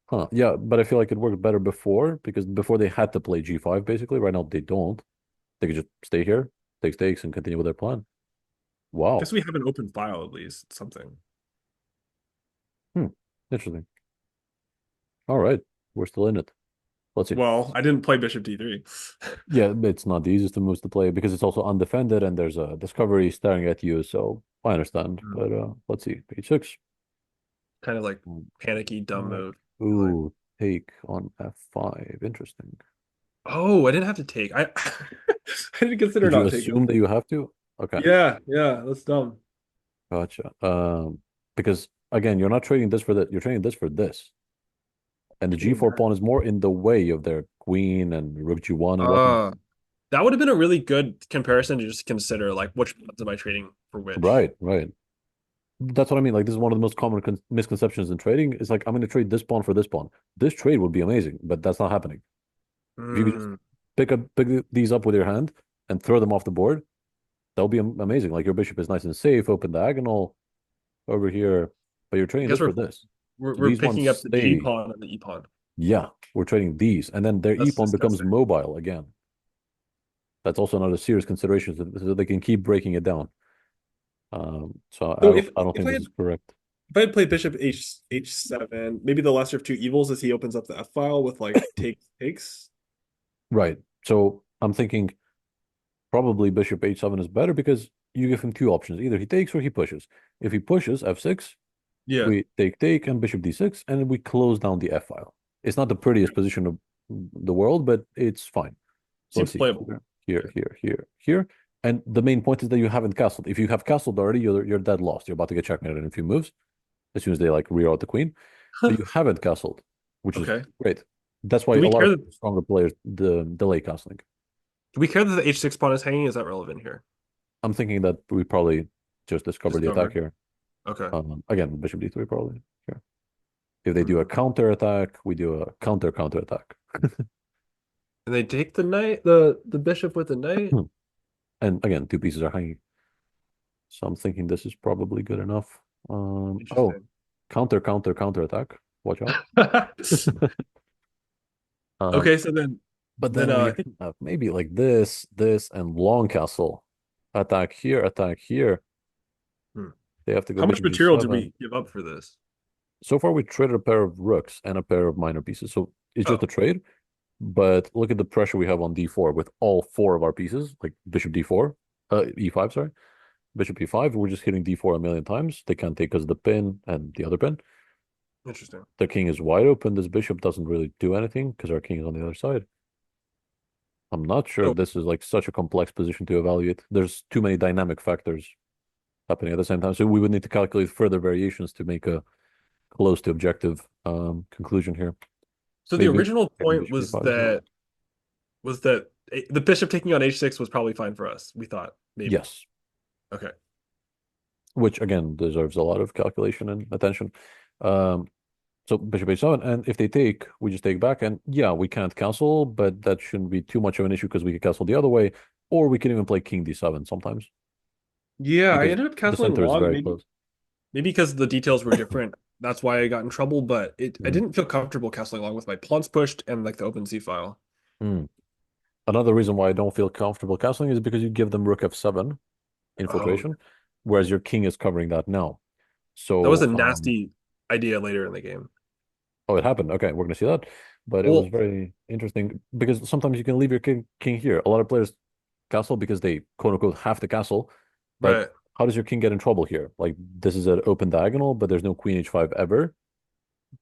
Huh. Yeah, but I feel like it worked better before because before they had to play G5 basically. Right now they don't. They could just stay here, take stakes, and continue with their plan. Guess Wow. we have an open file at least, something. Hmm. Interesting. All right. We're still in it. Let's see. Well, I didn't play bishop d3. Yeah, it's not the easiest of moves to play because it's also undefended and there's a discovery staring at you. So I understand. Hmm. But let's see. H6. Kind of like panicky, dumb Uh, move. Like, ooh, take on F5. Interesting. oh, I didn't have to take. I I didn't consider Did you not taking. assume that you have to? Okay, Yeah, yeah, that's dumb. gotcha. Because again, you're not trading this for that. You're trading this for this, and the King G4 back. pawn is more in the way of their queen and Rook G1 and whatnot. Uh, that would have been a really good comparison to just consider, like, which ones am I trading for which? Right, right. That's what I mean. Like this is one of the most common misconceptions in trading. It's like I'm going to trade this pawn for this pawn. This trade would be amazing, but that's not happening. If you could just Mm. pick these up with your hand and throw them off the board, that'll be amazing. Like your bishop is nice and safe, open diagonal over here, but you're I trading guess this we're for this. So we're these ones picking up the G stay. pawn and the E pawn. Yeah, we're trading these, and then their E That's pawn becomes disgusting. mobile again. That's also another serious consideration, so they can keep breaking it down. So So I don't if think I this had is correct. if I had played Bishop H7, maybe the lesser of two evils is he opens up the F file with like takes. Right. So I'm thinking probably bishop h7 is better because you give him two options. Either he takes or he pushes. If he pushes f6, Yeah, we take and bishop d6, and we close down the f file. It's not the prettiest position of the world, but it's fine. So let's seems see playable. here, Yeah. here, here, here. And the main point is that you haven't castled. If you have castled already, you're dead lost. You're about to get checkmated in a few moves as soon as they like reroute the queen. But you haven't castled, which is Okay. great. That's why Do a we lot care of that stronger players delay castling. do we care that the H6 pawn is hanging? Is that relevant here? I'm thinking that we probably just discover the attack Discovered. here. Okay. Again, bishop d3 probably. Here. If they do a Hmm. counter attack, we do a counter attack. And they take the knight, the bishop with the knight. And again, two pieces are hanging. So I'm thinking this is probably good enough. Oh, Interesting. counter attack. Watch out. Um, Okay, so but then then we I think have maybe like this, and long castle. Attack here. hmm. They have to go How much bishop material do d7. we give up for this? So far, we traded a pair of rooks and a pair of minor pieces. So it's just a Oh, trade. But look at the pressure we have on d4 with all four of our pieces, like bishop d4, e5, sorry, bishop e5. We're just hitting d4 a million times. They can't take us the pin and the other pin. interesting. The king is wide open. This bishop doesn't really do anything because our king is on the other side. I'm not sure So if this is like such a complex position to evaluate. There's too many dynamic factors happening at the same time. So we would need to calculate further variations to make a close to objective conclusion here. so the Maybe original maybe point bishop e5 is enough. was that the bishop taking on H6 was probably fine for us. We thought maybe. Yes, Okay. which again deserves a lot of calculation and attention. Um, so bishop h7, and if they take, we just take back, and yeah, we can't castle, but that shouldn't be too much of an issue because we can castle the other way, or we can even play king d7 sometimes Yeah, I because ended up the castling center is long, very maybe close. because the details were different. That's why I got in trouble, but I Mm. didn't feel comfortable castling long with my pawns pushed and like the open C file. Mm. Another reason why I don't feel comfortable castling is because you give them rook f7 Oh, infiltration, whereas your king is covering that now. that was a So nasty idea later in the game. oh, it happened. Okay, we're gonna see that. But it was Well, very interesting because sometimes you can leave your king here. A lot of players castle because they quote unquote have to castle. But right. how does your king get in trouble here? Like this is an open diagonal, but there's no queen h5 ever.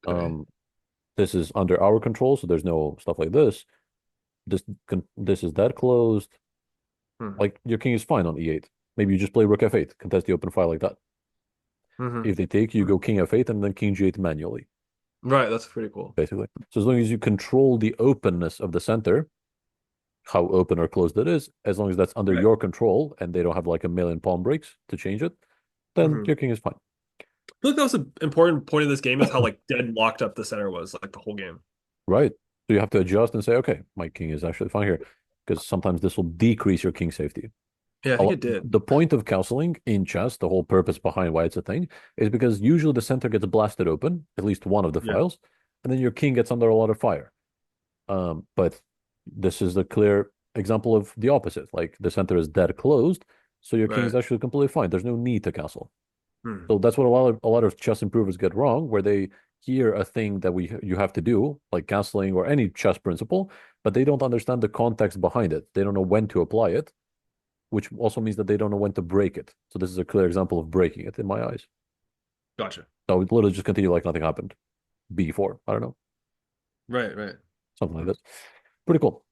Okay. Um, this is under our control, so there's no stuff like this. This is that closed. Hmm. Like your king is fine on e8. Maybe you just play rook f8, contest the open file like that. Hmm. If they take, you go king f8 and then king g8 manually, Right, that's pretty cool. basically. So as long as you control the openness of the center, how open or closed it is, as long as that's under Right. your control and they don't have like a million pawn breaks to change it, then Hmm. your king is fine. I feel like that was an important point of this game is how like dead locked up the center was like the whole game. Right. So you have to adjust and say, okay, my king is actually fine here. Because sometimes this will decrease your king safety. Yeah, I think it did. The point of castling in chess, the whole purpose behind why it's a thing, is because usually the center gets blasted open, at least one of the Yeah. files, and then your king gets under a lot of fire. But this is a clear example of the opposite. Like the center is dead closed, so your king is Right. actually completely fine. There's no need to castle. Hmm. So that's what a lot of chess improvers get wrong, where they hear a thing that we you have to do, like castling or any chess principle, but they don't understand the context behind it. They don't know when to apply it, which also means that they don't know when to break it. So this is a clear example of breaking it in my eyes. Gotcha. So it literally just continue like nothing happened. B4, I don't know, Right, right. something like Hmm. this. Pretty cool.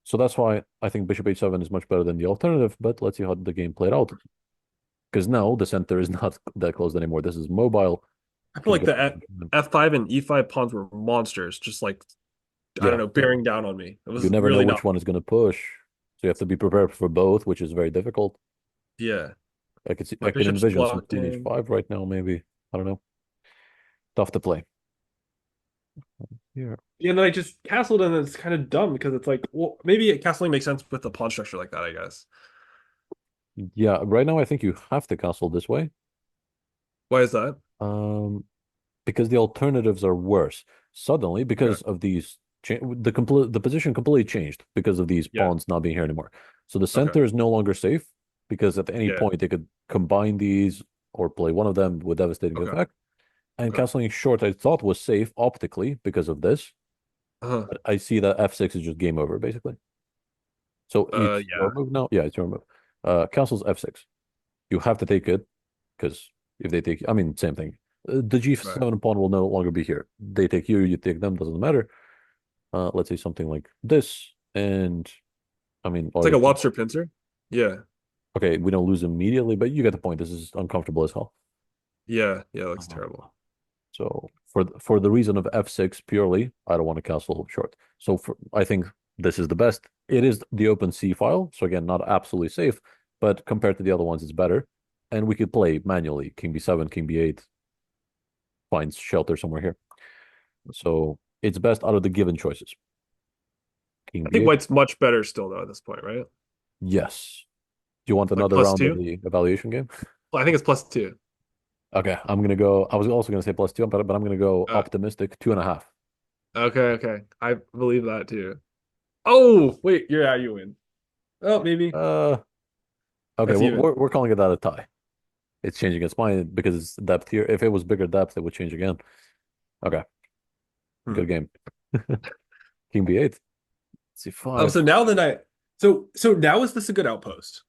So that's why I think bishop h7 is much better than the alternative, but let's see how the game played out. Because now the center is not that closed anymore. This is mobile. I feel Can like go. the F5 and E5 pawns were monsters, just like I don't Yeah, know, bearing down on me. It you was never know really which not. one is going to push. So you have to be prepared for both, which is very difficult. Yeah. My I can bishop's envision some blocked queen in. h5 right now, maybe. I don't know. Tough to play. Yeah. Yeah, and then I just castled, and it's kind of dumb because it's like, well, maybe castling makes sense with the pawn structure like that, I guess. Yeah, right now I think you have to castle this way. Why is that? Um, because the alternatives are worse. Suddenly, Okay. because of these, the position completely changed because of these Yeah. pawns not being here anymore. So the Okay. center is no longer safe because at any Yeah. point they could combine these or play one of them with devastating Okay. effect. And Okay. castling short, I thought was safe optically because of this, Uh-huh. but I see that f6 is just game over basically. So it's your Yeah. move now. Yeah, it's your move. Castle's f6. You have to take it because if they take, I mean, same thing. The Right. g7 pawn will no longer be here. They take you, you take them, doesn't matter. Let's say something like this, and I mean, It's like a obviously, lobster pincer. Yeah. okay, we don't lose immediately, but you get the point. This is uncomfortable as hell. Yeah. Yeah. It looks Uh, terrible. So for the reason of f6 purely, I don't want to castle short. So I think this is the best. It is the open C file, so again, not absolutely safe, but compared to the other ones, it's better. And we could play manually, king b7, king b8, finds shelter somewhere here. So it's best out of the given choices. King I think b8, white's much better still though at this point, right? yes. Do you want Like another plus round of two. the evaluation game? Well, I think it's plus two. Okay, I'm gonna go. I was also gonna say plus two, but I'm gonna go Uh, optimistic, 2.5. okay, okay. I believe that too. Oh, wait, yeah, you win. Oh, maybe. Uh, okay, That's even. we're calling it that a tie. It's changing its mind because it's depth here. If it was bigger depth, it would change again. Okay, Hmm. good game. King b8, So c5. now the night. So now is this a good outpost?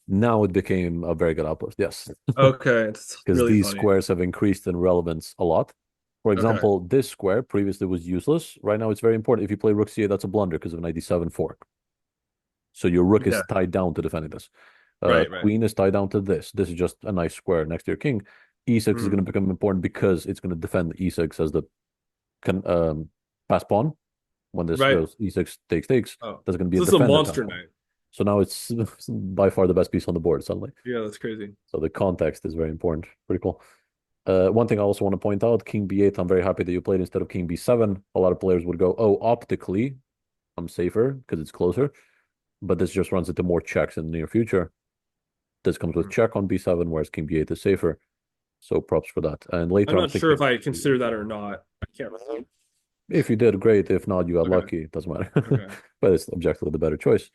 Now it became a very good outpost. Yes, Okay, it's because really these funny. squares have increased in relevance a lot. For Okay. example, this square previously was useless. Right now, it's very important. If you play rook c8, that's a blunder because of knight d7 fork. So your rook is Yeah. tied down to defending this. Right, right. Queen is tied down to this. This is just a nice square next to your king. E6 is going Hmm. to become important because it's going to defend e6 as the pass pawn. When this Right. goes e6 takes, Oh. that's going to be a So this is a defended pass monster pawn. night. So now it's by far the best piece on the board suddenly. Yeah, that's crazy. So the context is very important. Pretty cool. One thing I also want to point out, King b8, I'm very happy that you played instead of King b7. A lot of players would go, oh, optically, I'm safer because it's closer. But this just runs into more checks in the near future. This comes with Hmm. check on b7, whereas King b8 is safer. So props for that. And I'm later I'm not sure if thinking, I consider that or not. I can't remember. if you did, great. If not, you got Okay. lucky. It doesn't matter. Okay. But it's objectively the better choice.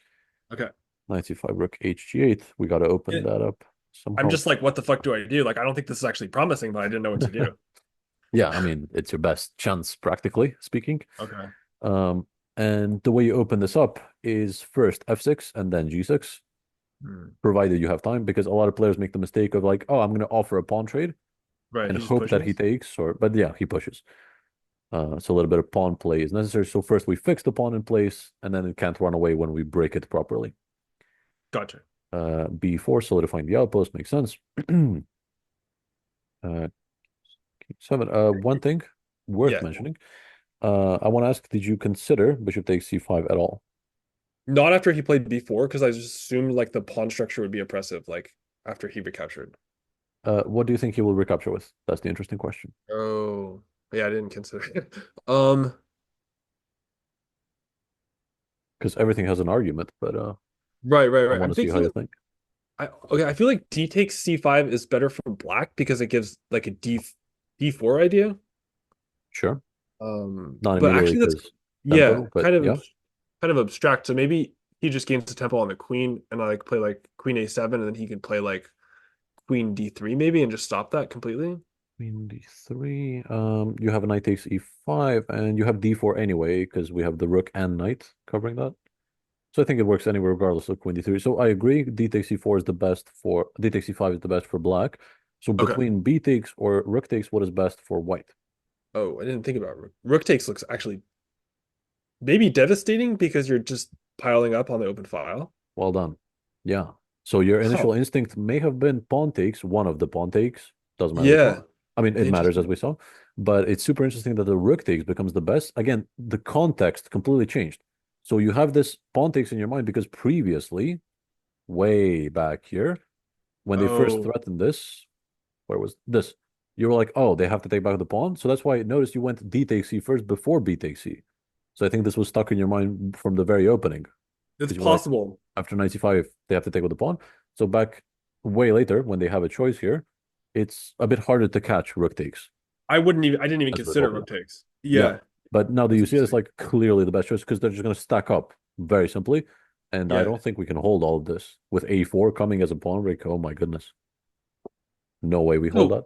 Okay. Knight c5, rook hg8. We got to open Yeah. that up I'm somehow. just like, what the fuck do I do? Like, I don't think this is actually promising, but I didn't know what to do. Yeah, I mean, it's your best chance, practically speaking. Okay. Um, and the way you open this up is first f6 and then g6, Hmm. provided you have time, because a lot of players make the mistake of like, oh, I'm going to offer a pawn trade Right. and He just hope that he pushes. takes, but yeah, he pushes. So a little bit of pawn play is necessary. So first we fix the pawn in place, and then it can't run away when we break it properly. Gotcha. b4, solidifying the outpost makes sense. uh, seven. One thing worth Yeah. mentioning. I want to ask, did you consider bishop takes c5 at all? Not after he played B4, because I just assumed like the pawn structure would be oppressive, like after he recaptured. What do you think he will recapture with? That's the interesting question. Oh, yeah, I didn't consider it. Because everything has an argument, but Right, right, I right. want I'm to see how you thinking think. okay, I feel like D takes C5 is better for black because it gives like a D4 idea. Sure. Not But immediately actually that's because yeah, tempo, but yeah, kind of abstract. So maybe he just gains the tempo on the queen and I like play like queen A7 and then he can play like queen D3 maybe and just stop that completely. queen d3. You have a knight takes e5, and you have d4 anyway because we have the rook and knight covering that. So I think it works anyway, regardless of queen d3. So I agree. D takes e4 is the best for d takes e5 is the best for black. So Okay. between b takes or rook takes, what is best for white? Oh, I didn't think about rook. Rook takes looks actually maybe devastating because you're just piling up on the open file. Well done. Yeah. So your Huh. initial instinct may have been pawn takes, one of the pawn takes. Doesn't matter which one. Yeah. I mean, it matters as Interesting. we saw, but it's super interesting that the rook takes becomes the best. Again, the context completely changed. So you have this pawn takes in your mind because previously, way back here, when they first Oh, threatened this, where was this? You were like, oh, they have to take back the pawn. So that's why I noticed you went d takes c first before b takes c. So I think this was stuck in your mind from the very opening it's because you're like, possible. after 95, they have to take with the pawn. So back way later, when they have a choice here, it's a bit harder to catch rook takes. I didn't even as a consider result. Yeah. rook takes. Yeah. Yeah, But now that that's you see it, it's interesting. like clearly the best choice because they're just going to stack up very simply. And I Yeah. don't think we can hold all of this with a4 coming as a pawn break. Oh my goodness. No way we hold So that.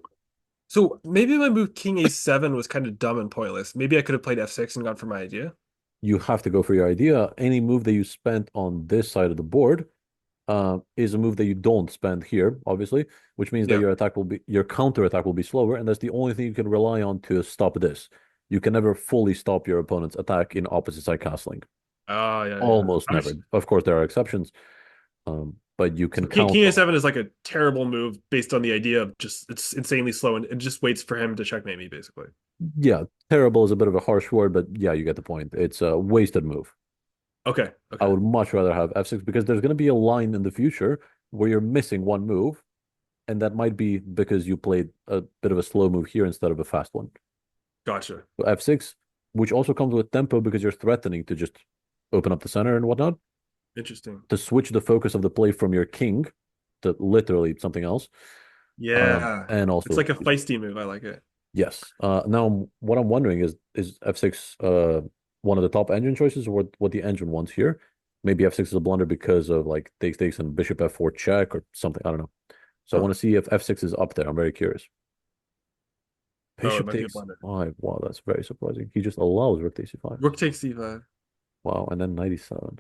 so maybe my move king a7 was kind of dumb and pointless. Maybe I could have played f6 and gone for my idea. You have to go for your idea. Any move that you spent on this side of the board is a move that you don't spend here, obviously, which means that Yeah. your counter attack will be slower, and that's the only thing you can rely on to stop this. You can never fully stop your opponent's attack in opposite side castling. Oh, yeah, yeah. Almost I never. was Of course, there are exceptions, but you can so count king on. a7 is like a terrible move based on the idea of just it's insanely slow and it just waits for him to checkmate me, basically. Yeah, terrible is a bit of a harsh word, but yeah, you get the point. It's a wasted move. Okay, I okay. would much rather have f6 because there's going to be a line in the future where you're missing one move, and that might be because you played a bit of a slow move here instead of a fast one. Gotcha. So f6, which also comes with tempo because you're threatening to just open up the center and whatnot, Interesting. to switch the focus of the play from your king to literally something else. Yeah. And It's also, like a feisty move. I like it. yes. Now, what I'm wondering is f6 one of the top engine choices or what the engine wants here? Maybe f6 is a blunder because of like takes and bishop f4 check or something. I don't know. So I Huh. want to see if f6 is up there. I'm very curious. Oh, it Bishop might be a takes blunder. 5. Wow, that's very surprising. He just allows rook takes c5. Rook takes c5. Wow, and then 97.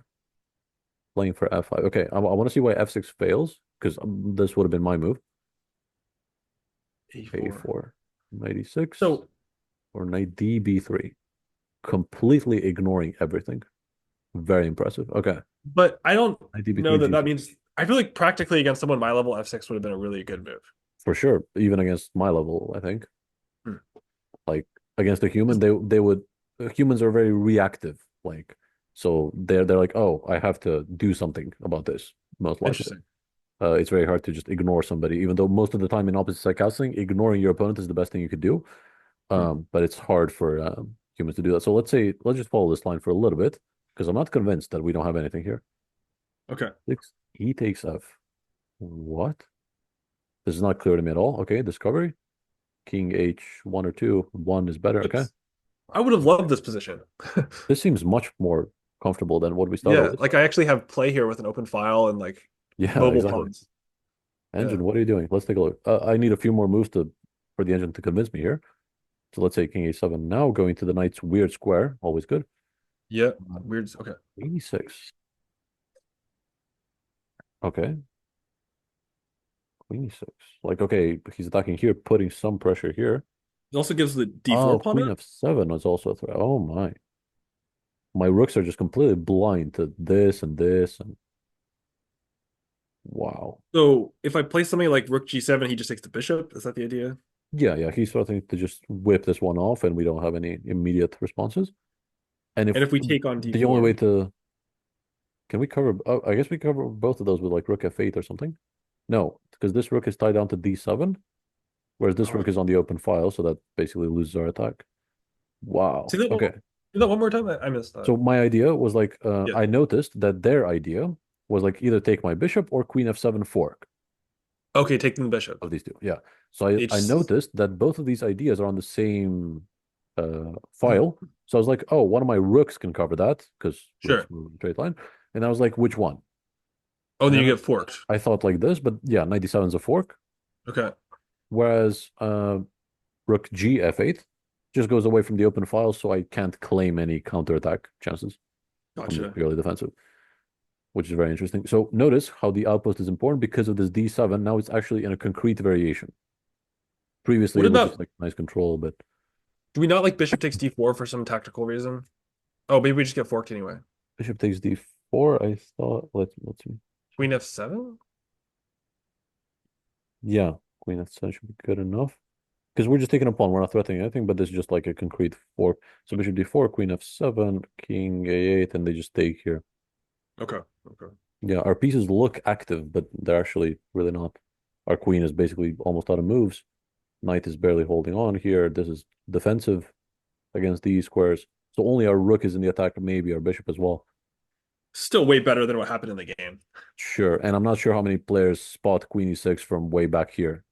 Playing for f5. Okay, I want to see why f6 fails because this would have been my move. a4. a4, 96, So, or knight db3. Completely ignoring everything. Very impressive. Okay, but I don't knight know db3, that that g6. means I feel like practically against someone my level, f6 would have been a really good move. For sure, even against my level, I think. Hmm. Like against a human, they would humans are very reactive. Like so they're like, oh, I have to do something about this, most likely. Interesting. It's very hard to just ignore somebody, even though most of the time in opposite side casting, ignoring your opponent is the best thing you could do. Hmm. But it's hard for humans to do that. So let's just follow this line for a little bit, because I'm not convinced that we don't have anything here. Okay. Six, he takes F. What? This is not clear to me at all. Okay, discovery. King H1 or 2. 1 is better. Okay. I would have loved this position. This seems much more comfortable than what we started Yeah, with. like I actually have play here with an open file and like Yeah, mobile exactly. pawns. Yeah. Engine, what are you doing? Let's take a look. I need a few more moves to for the engine to convince me here. So let's say King A7 now, going to the knight's weird square. Always good. Yeah. Uh, Weird. Okay. 86. Okay. Queen E6. Like, okay, he's attacking here, putting some pressure here. It also gives the Oh, d4 pawn Queen up. F7 is also a threat. Oh my. My rooks are just completely blind to this and this and wow. So if I play something like rook g7, he just takes the bishop. Is that the idea? Yeah, yeah, he's starting to just whip this one off and we don't have any immediate responses. And And if if we take on the only way d4, to can we cover I guess we cover both of those with like rook F8 or something? No, because this rook is tied down to D7, whereas this oh, rook is on the open file, so that basically loses our attack. Wow. say that Okay. say that one more time. I missed that. So my idea was like Yeah. I noticed that their idea was like either take my bishop or queen f7 fork Okay, taking the bishop. of these two. Yeah. So I H. noticed that both of these ideas are on the same Mhm. file. So I was like, oh, one of my rooks can cover that because rooks Sure. move in a straight line. And I was like, which one? Oh, And then then you get forked. I thought like this, but yeah, 97 is a fork. Okay. Whereas rook g f8 just goes away from the open file, so I can't claim any counterattack chances. I'm just Gotcha. purely defensive, which is very interesting. So notice how the outpost is important because of this d7. Now it's actually in a concrete variation. Previously, What it was just about, like nice control, but do we not like bishop takes d4 for some tactical reason? Oh, maybe we just get forked anyway. bishop takes d4. I thought, let's see. Queen f7? Yeah, queen f7 should be good enough because we're just taking a pawn. We're not threatening anything, but this is just like a concrete fork. So bishop d4, queen f7, king a8, and they just take here. Okay. Okay. Yeah, our pieces look active, but they're actually really not. Our queen is basically almost out of moves. Knight is barely holding on here. This is defensive against these squares. So only our rook is in the attack, maybe our bishop as well. Still way better than what happened in the game. Sure. And I'm not sure how many players spot queen e6 from way back here.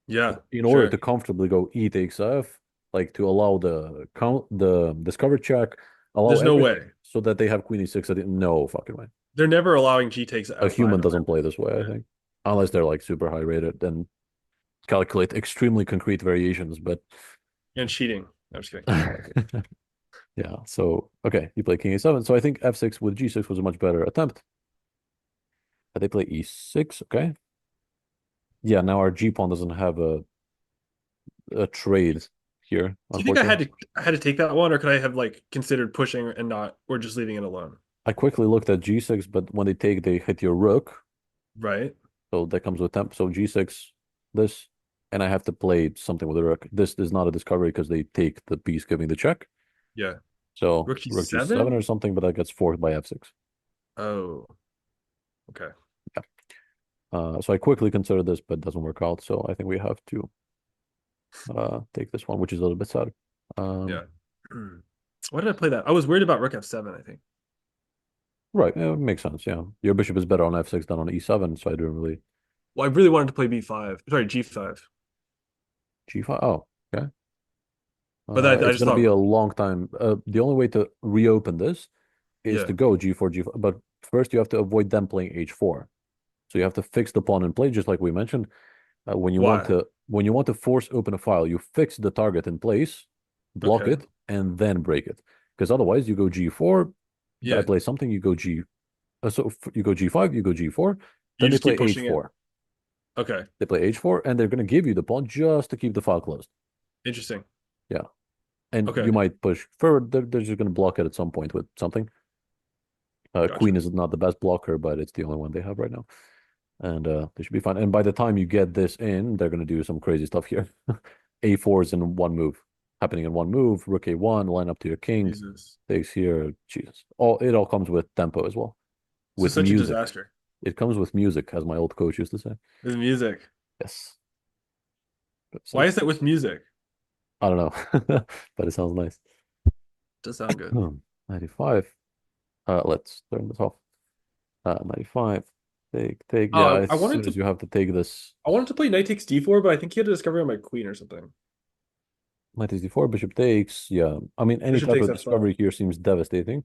Yeah, In order sure. to comfortably go E takes F, like to allow the count, the discover check, allow There's no everything way. so that they have queen E6. I didn't no fucking way. They're never allowing G takes A F5 human in my doesn't play this way, I opinion. think, unless they're like super high rated and calculate extremely concrete variations. But And cheating. I'm just kidding. yeah, so okay, you play king A7. So I think F6 with G6 was a much better attempt. They play E6, okay. Yeah, now our G pawn doesn't have a trade here, Do you think I had unfortunately. to take that one, or could I have like considered pushing and not, or just leaving it alone? I quickly looked at G6, but when they take, they hit your rook. Right? So that comes with temp. So G6, this, and I have to play something with the rook. This is not a discovery because they take the piece giving the check. Yeah. So Rook rook G7 G7? or something, but that gets forked by F6. Oh, okay. Yeah. So I quickly considered this, but it doesn't work out. So I think we have to take this one, which is a little bit sad. Um, Yeah. Why did I play that? I was worried about Rook F7, I think. right, yeah, it makes sense. Yeah, your bishop is better on F6 than on E7, so I didn't really Well, I really wanted to play B5. Sorry, G5. G5. Oh, okay. But I It's just going to be a thought, long time. The only way to reopen this is to yeah. go G4, G5, but first you have to avoid them playing H4. So you have to fix the pawn in play, just like we mentioned. Why? When you want to force open a file, you fix the target in place, block Okay. it, and then break it. Because otherwise, you go G4, guy Yeah. plays something, you go you go G5, you go G4, You then they just play keep pushing it. H4. Okay. They play H4, and they're going to give you the pawn just to keep the file closed. Interesting. Yeah, and you Okay. might push forward. They're just going to block it at some point with something. Queen Gotcha. is not the best blocker, but it's the only one they have right now. And they should be fine. And by the time you get this in, they're going to do some crazy stuff here. A4 is in one move, happening in one move. Rook A1, line up to your king, Jesus. takes here. Jesus, it all comes with tempo as well, This is with such a music. disaster. It comes with music, as my old coach used to say. With music. Yes, Why F6. is that with music? I don't know, but it sounds nice. Does sound good. 95. Let's turn this off. 95. Take. Yeah, as I soon wanted as to you have to take this, play knight takes d4, but I think he had a discovery on my queen or something. knight is d4, bishop takes. Yeah, I mean, any Bishop type takes of f5. discovery here seems devastating.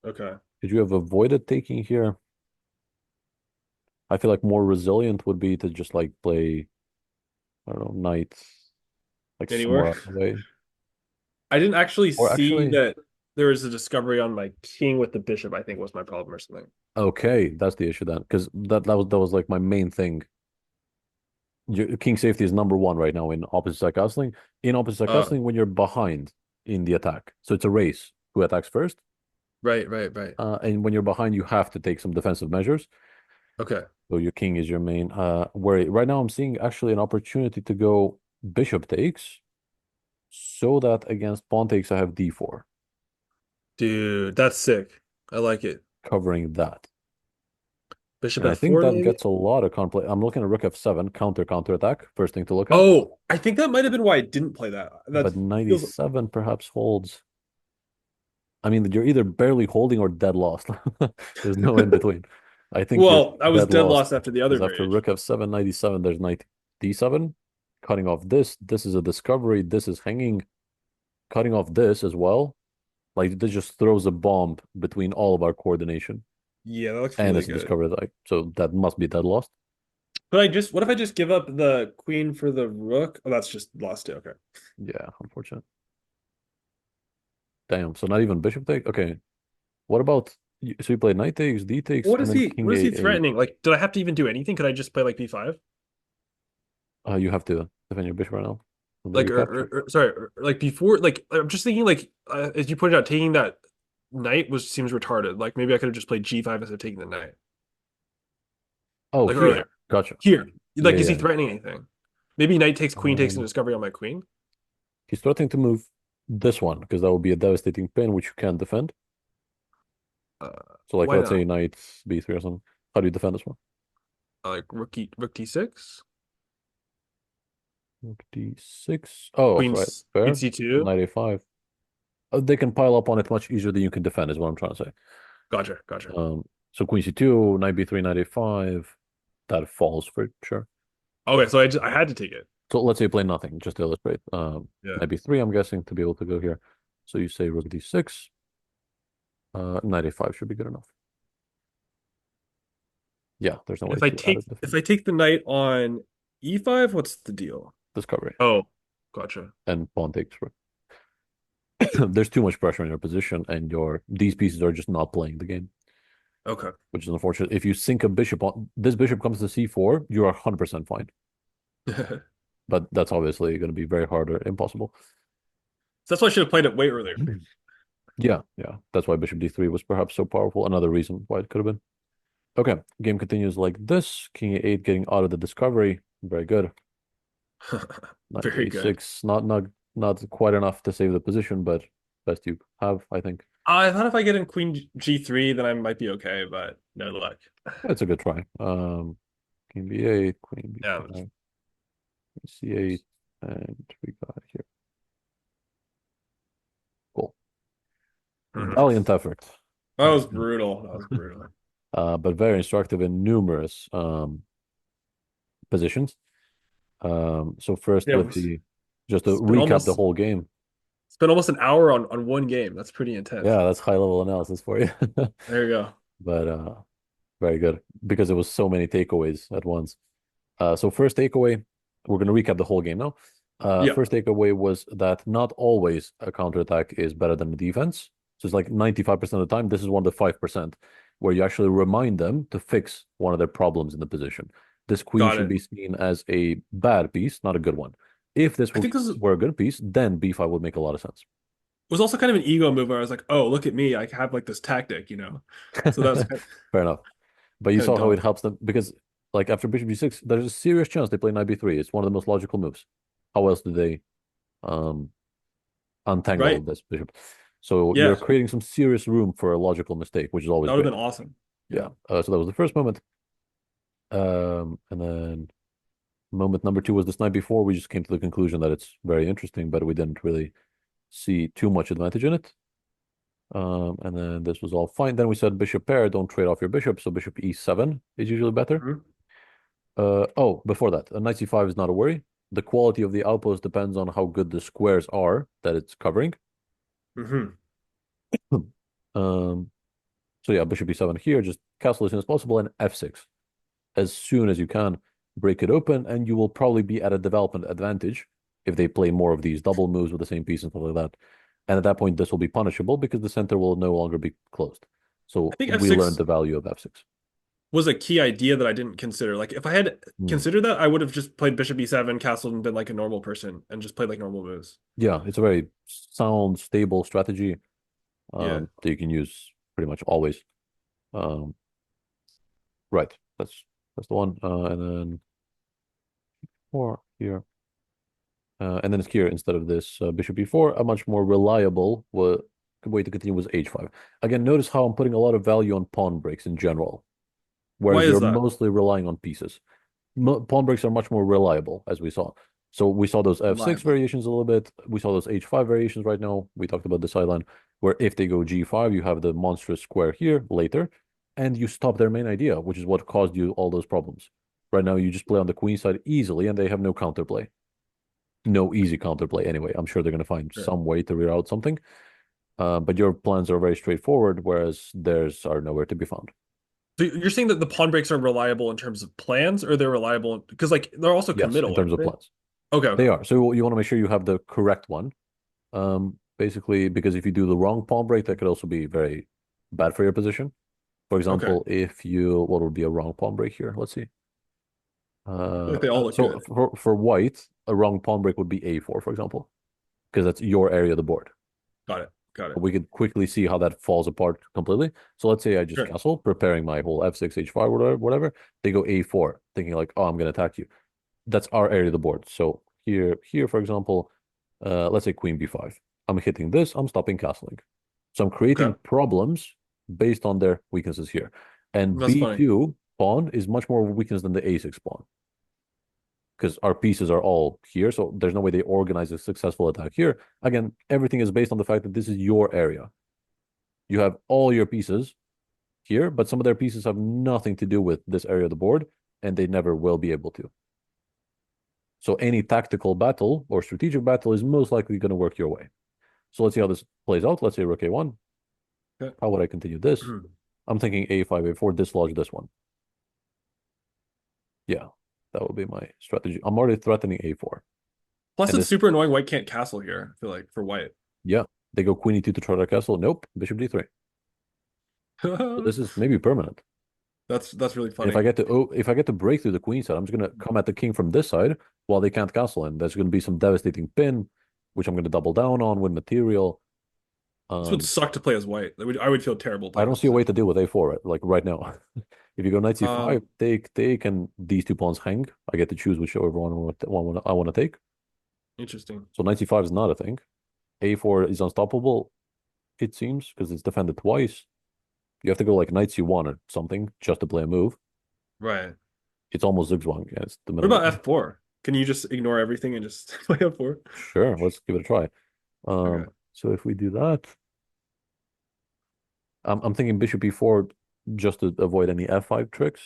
Okay. Could you have avoided taking here? I feel like more resilient would be to just like play, I don't know, knight like Anywhere? somewhere out of the way. I didn't actually Or see actually, that there was a discovery on my king with the bishop, I think was my problem or something. okay, that's the issue then, because that was like my main thing. King safety is number one right now in opposite side castling. In opposite side Uh, castling, when you're behind in the attack, so it's a race who attacks first. right. And when you're behind, you have to take some defensive measures. Okay. So your king is your main worry. Right now, I'm seeing actually an opportunity to go bishop takes, so that against pawn takes, I have d4 Dude, that's sick. I like it. covering that. Bishop And I think f4 that maybe? gets a lot of conflict. I'm looking at rook f7, counter attack, first thing to look at. Oh, I think that might have been why I didn't play that. That But feels 97 perhaps holds. I mean, you're either barely holding or dead lost. There's no in between. I think you're well, I was dead dead lost lost after the other because after variation. rook f7, 97, there's knight d7, cutting off this. This is a discovery. This is hanging, cutting off this as well. Like this just throws a bomb between all of our coordination, Yeah, that looks and really it's a good. discovery that so that must be dead lost. But what if I just give up the queen for the rook? Oh, that's just lost too. Okay. Yeah, unfortunate. Damn. So not even bishop take. Okay. What about so you play knight takes, d takes, and then king What is he a8. threatening? Like, did I have to even do anything? Could I just play like b5? You have to defend your bishop right now. And then Like, you capture. sorry, like before, like I'm just thinking, like as you pointed out, taking that knight was seems retarded. Like maybe I could have just played g5 instead of taking the knight, Oh, like here. earlier. Gotcha. Here, Yeah, like, is he yeah. threatening anything? Maybe knight takes queen takes and Um, discovery on my queen. he's starting to move this one because that would be a devastating pin which you can't defend. Uh, So like why let's not? say knight b3 or something. How do you defend this one? Like rook d6, Rook d6. Oh, queen right. queen Fair. c2. Knight a5. They can pile up on it much easier than you can defend, is what I'm trying to say. Gotcha. So queen c2, knight b3, knight a5. That falls for sure. Okay, so I had to take it. So let's say you play nothing, just to illustrate. Yeah. Knight b3, I'm guessing, to be able to go here. So you say rook d6. Knight a5 should be good enough. Yeah, there's no And way to add a if defense. I take the knight on e5, what's the deal? Discovery. Oh, gotcha. And pawn takes rook. There's too much pressure on your position, and these pieces are just not playing the game, Okay. which is unfortunate. If you sink a bishop on this bishop comes to c4, you are 100% fine. So But that's obviously going to be very hard or impossible. that's why I should have played it way earlier. Yeah, yeah. That's why bishop d3 was perhaps so powerful. Another reason why it could have been. Okay, game continues like this. King a8 getting out of the discovery. Very good. Knight Very good. a6, not quite enough to save the position, but best you have, I think. I thought if I get in queen g3, then I might be okay, but no luck. It's a good try. King b8, queen Yeah. b5, c8, and we got here. Cool. Mhm. Valiant effort. That was brutal. That was brutal. But very instructive in numerous positions. So first Yeah, with the just to spent recap the almost whole game. spent almost an hour on one game. That's pretty intense. Yeah, that's high level analysis for you. There you go. But very good because it was so many takeaways at once. So first takeaway, we're going to recap the whole game now. Yeah. First takeaway was that not always a counterattack is better than the defense. So it's like 95% of the time, this is one of the 5% where you actually remind them to fix one of their problems in the position. This queen Got should it. be seen as a bad piece, not a good one. If this I think this were a good piece, then b5 would make a lot of sense. was also kind of an ego move where I was like, oh, look at me. I have like this tactic. So that's Fair enough. But you kind of saw how it dumb. helps them because, like, after bishop g6, there's a serious chance they play knight b3. It's one of the most logical moves. How else do they um, untangle Right. this bishop? So you're Yeah. creating some serious room for a logical mistake, which is always That would great. have been awesome. Yeah. Yeah. So that was the first moment. And then moment number two was this night before. We just came to the conclusion that it's very interesting, but we didn't really see too much advantage in it. And then this was all fine. Then we said bishop pair, don't trade off your bishop. So bishop e7 is usually better. Mhm. Oh, before that, a knight c5 is not a worry. The quality of the outpost depends on how good the squares are that it's covering. Mhm. Um, so yeah, bishop e7 here, just castle as soon as possible, and f6 as soon as you can, break it open, and you will probably be at a development advantage if they play more of these double moves with the same piece and stuff like that. And at that point, this will be punishable because the center will no longer be closed. I So think we learned f6 the value of f6. was a key idea that I didn't consider. Like if I had Hmm. considered that, I would have just played bishop e7, castled, and been like a normal person and just played like normal moves. Yeah, it's a very sound, stable strategy Yeah. that you can use pretty much always. Um, right, that's the one. And then four here. And then it's here instead of this bishop e4, a much more reliable way to continue was h5. Again, notice how I'm putting a lot of value on pawn breaks in general, Why whereas is you're that? mostly relying on pieces. Pawn breaks are much more reliable, as we saw. So we saw those f6 Reliable. variations a little bit. We saw those h5 variations right now. We talked about the sideline, where if they go g5, you have the monstrous square here later, and you stop their main idea, which is what caused you all those problems. Right now, you just play on the queen side easily, and they have no counterplay, no easy counterplay anyway. I'm sure they're going to find Sure. some way to reroute something. But your plans are very straightforward, whereas theirs are nowhere to be found. So you're saying that the pawn breaks are reliable in terms of plans, or they're reliable because like they're also Yes, in committal, terms aren't of they? plans. Okay, They okay, are. So you want to make sure you have the correct one. Basically, because if you do the wrong pawn break, that could also be very bad for your position. For okay. example, if you, what would be a wrong pawn break here? Let's see. I feel like they all look So good. for white, a wrong pawn break would be a4, for example, because that's your area of the board. Got it. Got it. We could quickly see how that falls apart completely. So let's say I just Sure. castle, preparing my whole f6, h5, whatever. They go a4, thinking like, oh, I'm going to attack you. That's our area of the board. So here, for example, let's say queen b5. I'm hitting this, I'm stopping castling. So I'm Okay. creating problems based on their weaknesses here. And That's funny. b2 pawn is much more of a weakness than the a6 pawn because our pieces are all here. So there's no way they organize a successful attack here. Again, everything is based on the fact that this is your area. You have all your pieces here, but some of their pieces have nothing to do with this area of the board, and they never will be able to. So any tactical battle or strategic battle is most likely going to work your way. So let's see how this plays out. Let's say rook a1. Okay. How would I continue this? I'm thinking a5, a4, dislodge this one. Yeah, that would be my strategy. I'm already threatening a4. Plus, And it's this, super annoying. White can't castle here. I feel like for white. yeah, they go queen e2 to try to castle. Nope, bishop d3. So this is maybe permanent. That's really And funny. if I get to break through the queen side, I'm just gonna come at the king from this side while they can't castle, and there's gonna be some devastating pin, which I'm gonna double down on with material. This would Um, suck to play as white. I would feel terrible I playing don't this see a way position. to deal with a4 like right now. If you go knight c5, Um, take, and these two pawns hang. I get to choose whichever one I want to take. Interesting. So knight c5 is not a thing. A4 is unstoppable, it seems, because it's defended twice. You have to go like knight c1 or something just to play a move. Right. It's almost zugzwang against the What middle about game. F4? Can you just ignore everything and just play F4? Sure, let's give it a try. Okay. So if we do that, I'm thinking bishop e4 just to avoid any f5 tricks.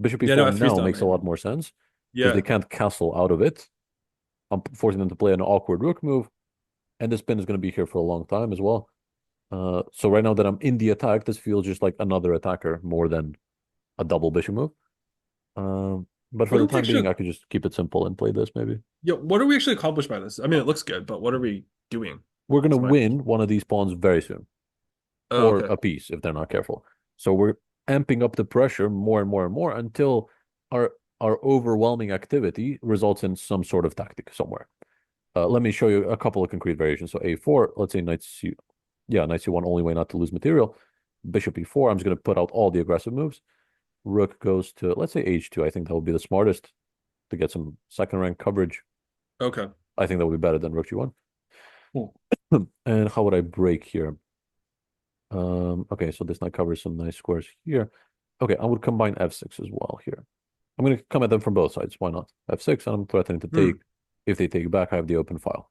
Bishop Yeah, no, e4 F3 is now makes a dominating. lot more sense because they Yeah. can't castle out of it. I'm forcing them to play an awkward rook move, and this pin is going to be here for a long time as well. So right now that I'm in the attack, this feels just like another attacker more than a double bishop move. But for What the are we time being, actually, I could just keep it simple and play this maybe. yeah, what are we actually accomplished by this? I mean, it looks good, but what are we doing? We're going to Is my question. win one of these pawns very soon, Oh, or okay. a piece if they're not careful. So we're amping up the pressure more and more and more until our our overwhelming activity results in some sort of tactic somewhere. Let me show you a couple of concrete variations. So a4, let's say knight c, yeah, knight c1, only way not to lose material. Bishop e4, I'm just going to put out all the aggressive moves. Rook goes to, let's say h2. I think that would be the smartest to get some second rank coverage. Okay. I think that would be better than rook g1. Cool. And how would I break here? Okay, so this knight covers some nice squares here. Okay, I would combine f6 as well here. I'm going to come at them from both sides. Why not? F6, and I'm threatening to Hmm. take. If they take back, I have the open file. Oh,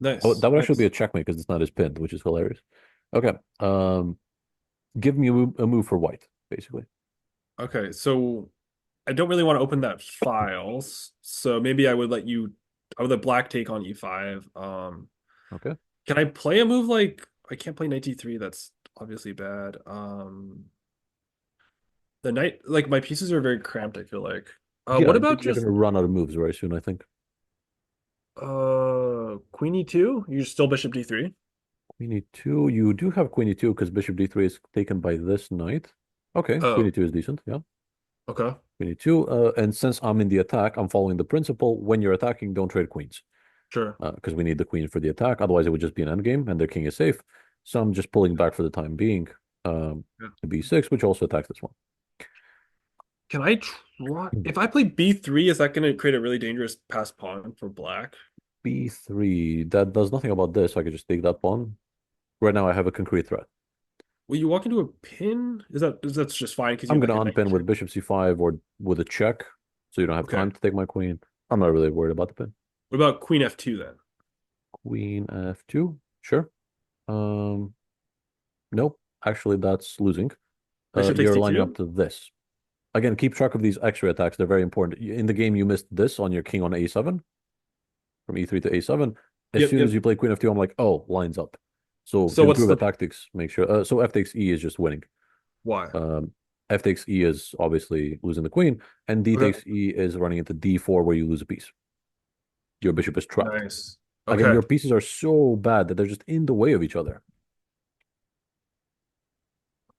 Nice. that would actually be Nice. a checkmate because it's not as pinned, which is hilarious. Okay, give me a move for white, basically. Okay. So I don't really want to open that files. So maybe I would let black take on E5. Okay. Can I play a move like I can't play knight D3, that's obviously bad. The knight like my pieces are very cramped, I feel like. Yeah, What about you're going just to run out of moves very soon, I think. Queen E2? You're still bishop D3? Queen e2. You do have queen e2 because bishop d3 is taken by this knight. Okay, queen Oh, e2 is decent. Yeah. okay. Queen e2. And since I'm in the attack, I'm following the principle. When you're attacking, don't trade queens Sure. because we need the queen for the attack. Otherwise, it would just be an endgame and their king is safe. So I'm just pulling back for the time being Yeah. to b6, which also attacks this one. Can I try if I play B3, is that gonna create a really dangerous pass pawn for black? b3. That does nothing about this. I could just take that pawn. Right now, I have a concrete threat. Will you walk into a pin? That's just fine because you I'm have going like to a knight unpin tree. with bishop c5 or with a check, so you don't have Okay. time to take my queen. I'm not really worried about the pin. What about Queen F2 then? Queen f2, sure. Um, nope. Actually, that's losing. Bishop takes You're lining up D2? to this. Again, keep track of these extra attacks. They're very important. In the game, you missed this on your king on a7, from e3 to a7. As Yep, soon as yep. you play queen f2, I'm like, oh, lines up. So So to what's improve the at tactics, make sure. So f takes e is just winning. why? Um, f takes e is obviously losing the queen, and d Okay. takes e is running into d4 where you lose a piece. Your bishop is trapped. Nice. Again, Okay. your pieces are so bad that they're just in the way of each other.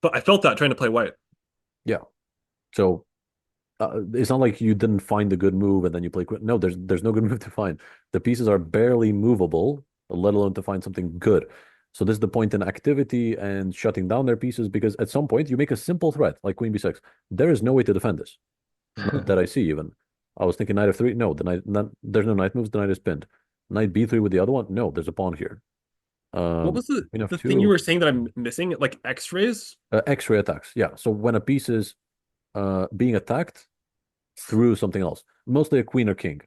But I felt that trying to play white. Yeah. So it's not like you didn't find a good move and then you play quick. No, there's no good move to find. The pieces are barely movable, let alone to find something good. So this is the point in activity and shutting down their pieces because at some point you make a simple threat like queen b6. There is no way to defend this. Not that I see even. I was thinking knight f3. No, there's no knight moves. The knight is pinned. Knight b3 with the other one. No, there's a pawn here. What was Queen the thing you f2. were saying that I'm missing? Like X-rays? X-ray attacks. Yeah. So when a piece is being attacked through something else, mostly a queen or king.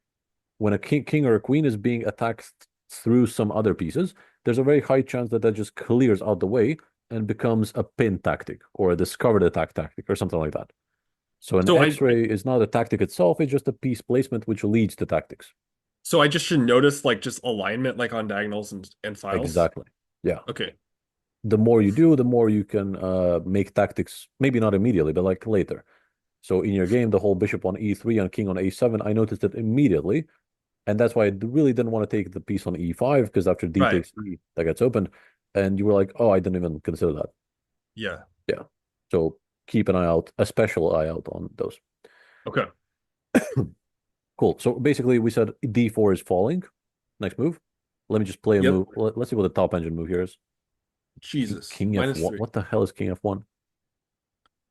When a king or a queen is being attacked through some other pieces, there's a very high chance that that just clears out the way and becomes a pin tactic or a discovered attack tactic or something like that. So an So X-ray is not a tactic itself; it's just a piece placement which leads to tactics. So I just should notice like just alignment like on diagonals and files. Exactly. Yeah. Okay. The more you do, the more you can make tactics, maybe not immediately, but like later. So in your game, the whole bishop on e3 and king on a7, I noticed it immediately. And that's why I really didn't want to take the piece on e5 because after d Right. takes e, that gets opened. And you were like, oh, I didn't even consider that. Yeah. Yeah. So keep an eye out, a special eye out on those. Okay. Cool. So basically, we said d4 is falling. Next move. Let me just play a Yep. move. Let's see what the top engine move here is. Jesus. King f1. -3. What the hell is king f1?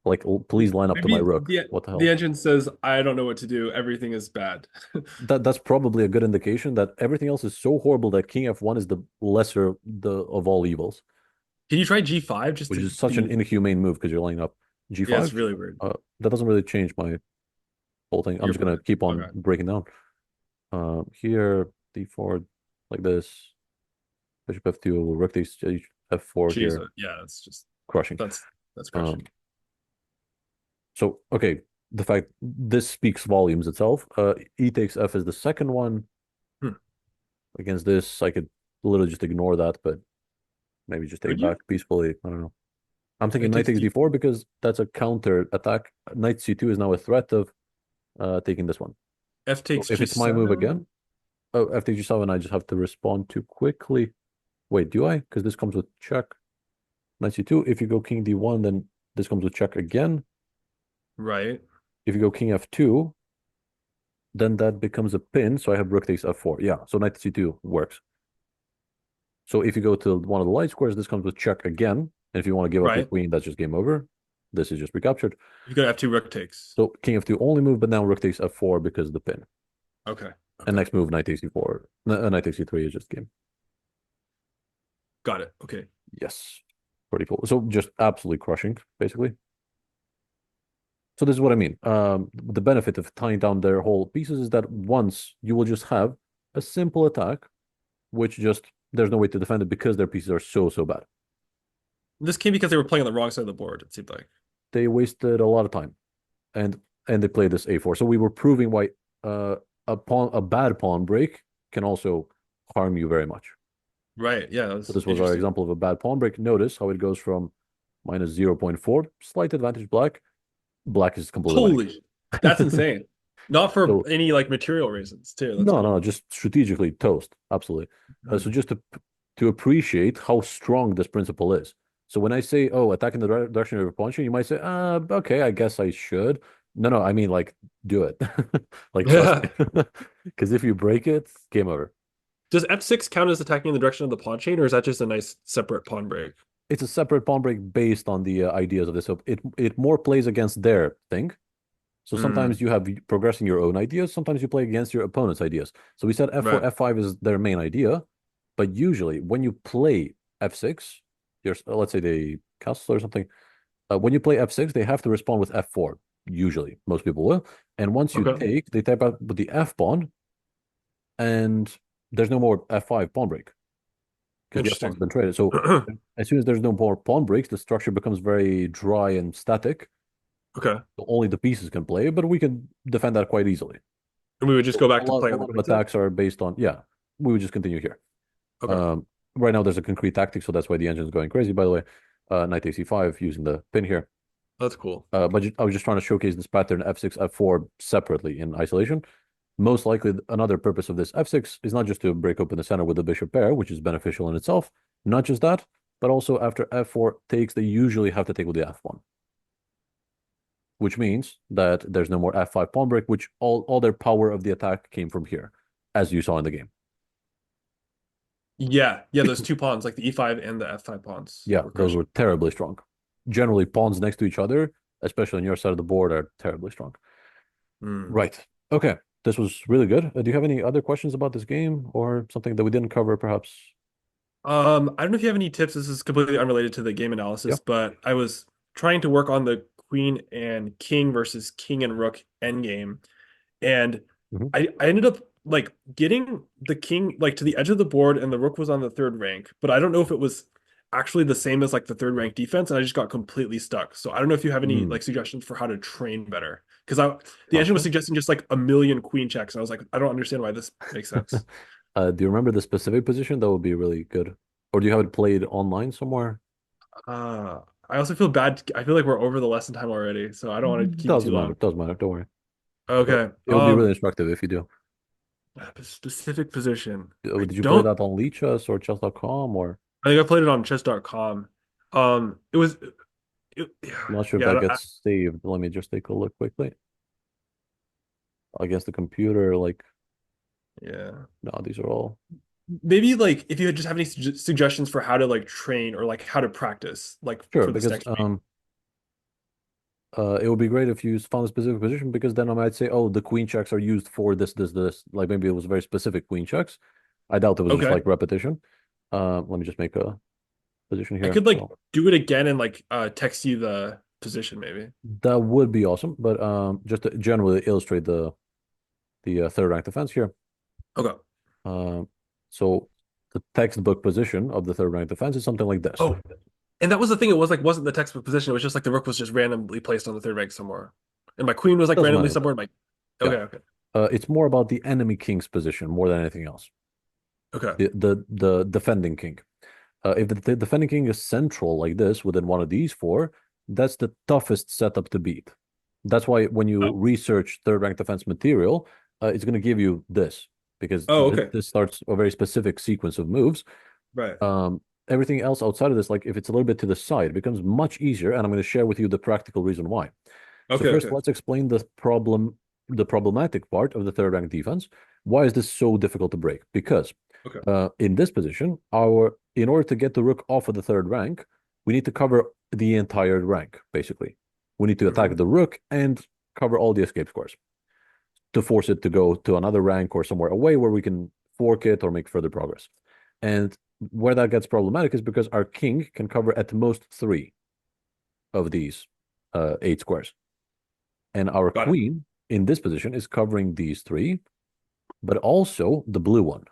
Like, please line up to my Maybe rook. the What the the hell? engine says, I don't know what to do. Everything is bad. That's probably a good indication that everything else is so horrible that king f1 is the lesser of all evils, Can you try G5 just which to is such an be? inhumane move because you're lining up Yeah, it's g5. really weird. That doesn't really change my whole thing. I'm Your just gonna point. keep on Okay. breaking down. Here d4 like this, bishop f2, rook takes f4 here, Jesus. Yeah, that's just crushing. that's Um, crushing. so okay, the fact this speaks volumes itself. E takes f is the second one. Hmm. Against this, I could literally just ignore that, but maybe just take Could you? back peacefully. I don't know. I'm thinking It knight takes takes D4. d4 because that's a counter attack. Knight c2 is now a threat of taking this one. F So takes if it's my move G7. again, oh, after g7, I just have to respond too quickly. Wait, do I? Because this comes with check. Knight c2. If you go king d1, then this comes with check again. Right. If you go king f2, then that becomes a pin. So I have rook takes f4. Yeah, so knight c2 works. So if you go to one of the light squares, this comes with check again. And if you want to give up your Right. queen, that's just game over. This is just recaptured. You go F2 rook takes. So king f2 only move, but now rook takes f4 because of the pin. Okay. And Okay. next move, knight takes e4. Knight takes e3 is just game. Got it. Okay. Yes. Pretty cool. So just absolutely crushing, basically. So this is what I mean. The benefit of tying down their whole pieces is that once you will just have a simple attack, which just there's no way to defend it because their pieces are so bad. This came because they were playing on the wrong side of the board, it seemed like. They wasted a lot of time, and they played this a4. So we were proving why uh, a bad pawn break can also harm you very much. Right. Yeah, So that's this was our interesting. example of a bad pawn break. Notice how it goes from minus 0.4, slight advantage black. Black is completely winning. Holy, that's insane. Not for So any like material reasons, too. That's no, cool. no, just strategically toast. Absolutely. So Hmm. just to appreciate how strong this principle is. So when I say, oh, attack in the direction of your punching, you might say, okay, I guess I should. No, no, I mean like do it. Like trust Yeah. me. Because if you break it, game over. Does F6 count as attacking in the direction of the pawn chain, or is that just a nice separate pawn break? It's a separate pawn break based on the ideas of this. So it more plays against their thing. So sometimes Hmm. you have progressing your own ideas. Sometimes you play against your opponent's ideas. So we said f4, Right. f5 is their main idea. But usually when you play f6, let's say they castle or something. When you play f6, they have to respond with f4. Usually, most people will. And once you Okay. take, they type out with the f pawn, and there's no more f5 pawn break because the f pawn's Interesting. been traded. So as soon as there's no more pawn breaks, the structure becomes very dry and static. Okay. So only the pieces can play, but we can defend that quite easily. And we would just So go a back to lot, playing a on the lot of right side. attacks are based on, yeah, we would just continue here. Okay. Um, right now there's a concrete tactic, so that's why the engine is going crazy, by the way. Knight ac5 using the pin here. That's cool. But I was just trying to showcase this pattern f6, f4 separately in isolation. Most likely, another purpose of this f6 is not just to break open the center with the bishop pair, which is beneficial in itself. Not just that, but also after f4 takes, they usually have to take with the f1, which means that there's no more f5 pawn break, which all their power of the attack came from here, as you saw in the game. Yeah. Yeah, those two pawns, like the E5 and the F5 pawns Yeah, were those crushing. were terribly strong. Generally, pawns next to each other, especially on your side of the board, are terribly strong. Hmm. Right. Okay. This was really good. Do you have any other questions about this game or something that we didn't cover, perhaps? I don't know if you have any tips. This is completely unrelated to the game Yeah. analysis, but I was trying to work on the queen and king versus king and rook endgame. And Hmm. I ended up like getting the king like to the edge of the board and the rook was on the third rank, but I don't know if it was actually the same as like the third rank defense, and I just got completely stuck. So I don't know if you have any Hmm. like suggestions for how to train better. Because I the engine was Gotcha. suggesting just like a million queen checks, and I was like, I don't understand why this makes sense. Do you remember the specific position? That would be really good. Or do you have it played online somewhere? I also feel bad. I feel like we're over the lesson time already, so I don't want to keep you too Doesn't matter. long. Doesn't matter. Don't worry. But Okay. it will be really instructive if you do. A specific position. I Did you play don't. that on Lichess or chess.com or I think I played it on chess.com. It was. I'm not sure if Yeah. that gets saved. Let me just take a look quickly. Against the computer, like Yeah. no, these are all Maybe like if you had just have any suggestions for how to like train or like how to practice like sure for this because next week. it would be great if you found a specific position because then I might say, oh, the queen checks are used for this. Like maybe it was very specific queen checks. I doubt it was just Okay. like repetition. Let me just make a position I here. could like So do it again and like text you the position maybe. that would be awesome. But just to generally illustrate the third rank defense here. Okay. Um, so the textbook position of the third rank defense is something like this. Oh, and that was the thing. It was like wasn't the textbook position. It was just like the rook was just randomly placed on the third rank somewhere, and my queen was like Doesn't randomly matter somewhere. though. In my Yeah. okay, okay, It's more about the enemy king's position more than anything else. okay. The defending king. If the defending king is central like this within one of these four, that's the toughest setup to beat. That's why when you Oh, research third rank defense material, it's going to give you this because oh, okay. this starts a very specific sequence of moves. Right. Um, Everything else outside of this, like if it's a little bit to the side, it becomes much easier. And I'm going to share with you the practical reason why. So Okay, first, okay, let's explain the problematic part of the third rank defense. Why is this so difficult to break? Because okay. in this position, in order to get the rook off of the third rank, we need to cover the entire rank, basically. We need to attack Hmm. the rook and cover all the escape squares to force it to go to another rank or somewhere away where we can fork it or make further progress. And where that gets problematic is because our king can cover at most three of these eight squares. And our Got it. queen in this position is covering these three, but also the blue one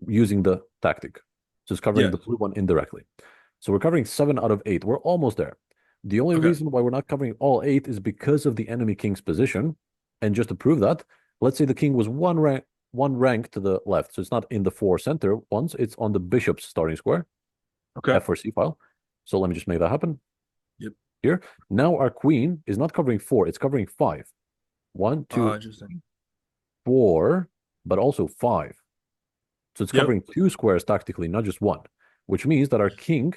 using the tactic. So it's covering Yeah. the blue one indirectly. So we're covering 7 out of 8. We're almost there. The only Okay. reason why we're not covering all 8 is because of the enemy king's position. And just to prove that, let's say the king was one rank to the left. So it's not in the four center ones, it's on the bishop's starting square, Okay. F4C file. So let me just make that happen Yep. here. Now our queen is not covering 4, it's covering 5. One, two, Interesting. 4, but also 5. So it's Yep. covering two squares tactically, not just one, which means that our king,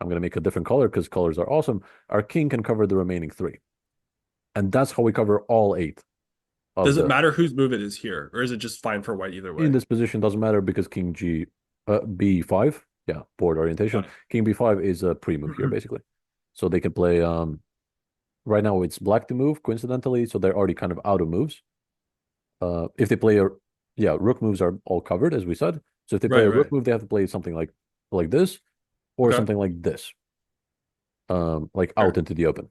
I'm going to make a different color because colors are awesome. Our king can cover the remaining three. And that's how we cover all 8 of Does it the. matter whose move it is here, or is it just fine for white either In way? this position, doesn't matter because king b5, yeah, board orientation. Got it. King b5 is a pre-move here, basically. So they can play, right now it's black to move, coincidentally. So they're already kind of out of moves. If they play yeah, rook moves are all covered, as we said. So if they play Right, a rook right. move, they have to play something like this or Okay. something like this, like out Sure. into the open.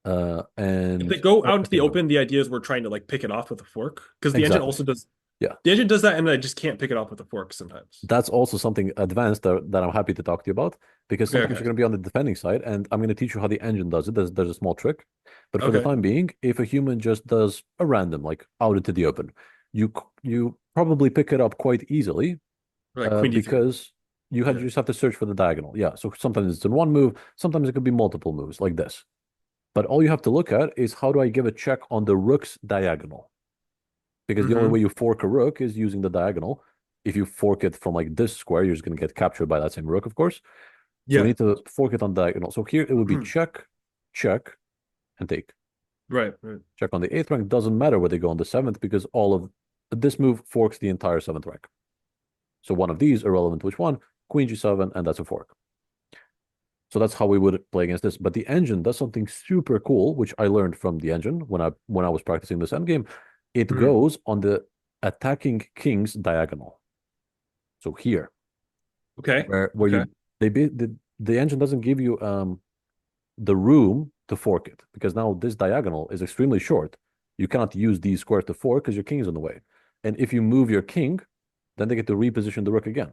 If they And go oh, out into the okay, go. open, the idea is we're trying to like pick it off with a fork because the engine Exactly. also does Yeah. the engine does that, and I just can't pick it off with a fork sometimes. That's also something advanced that I'm happy to talk to you about because Okay, sometimes okay, you're going to be on the defending side, and I'm going to teach you how the engine does it. There's a small trick, but for the okay. time being, if a human just does a random, like out into the open, you probably pick it up quite easily Or like Queen D3. because you Yeah. just have to search for the diagonal. Yeah. So sometimes it's in one move, sometimes it could be multiple moves like this. But all you have to look at is how do I give a check on the rook's diagonal? Because the only way Mm-hmm. you fork a rook is using the diagonal. If you fork it from like this square, you're just going to get captured by that same rook, of course. So we Yeah. need to fork it on diagonal. So here it would be check, check, and take. Right, right. Check on the eighth rank. Doesn't matter where they go on the seventh because all of this move forks the entire seventh rank. So one of these, irrelevant which one, queen g7, and that's a fork. So that's how we would play against this. But the engine does something super cool, which I learned from the engine when I was practicing this endgame. It Mhm. goes on the attacking king's diagonal. So here, Okay. where Okay. you the engine doesn't give you the room to fork it because now this diagonal is extremely short. You cannot use these squares to fork because your king is in the way. And if you move your king, then they get to reposition the rook again.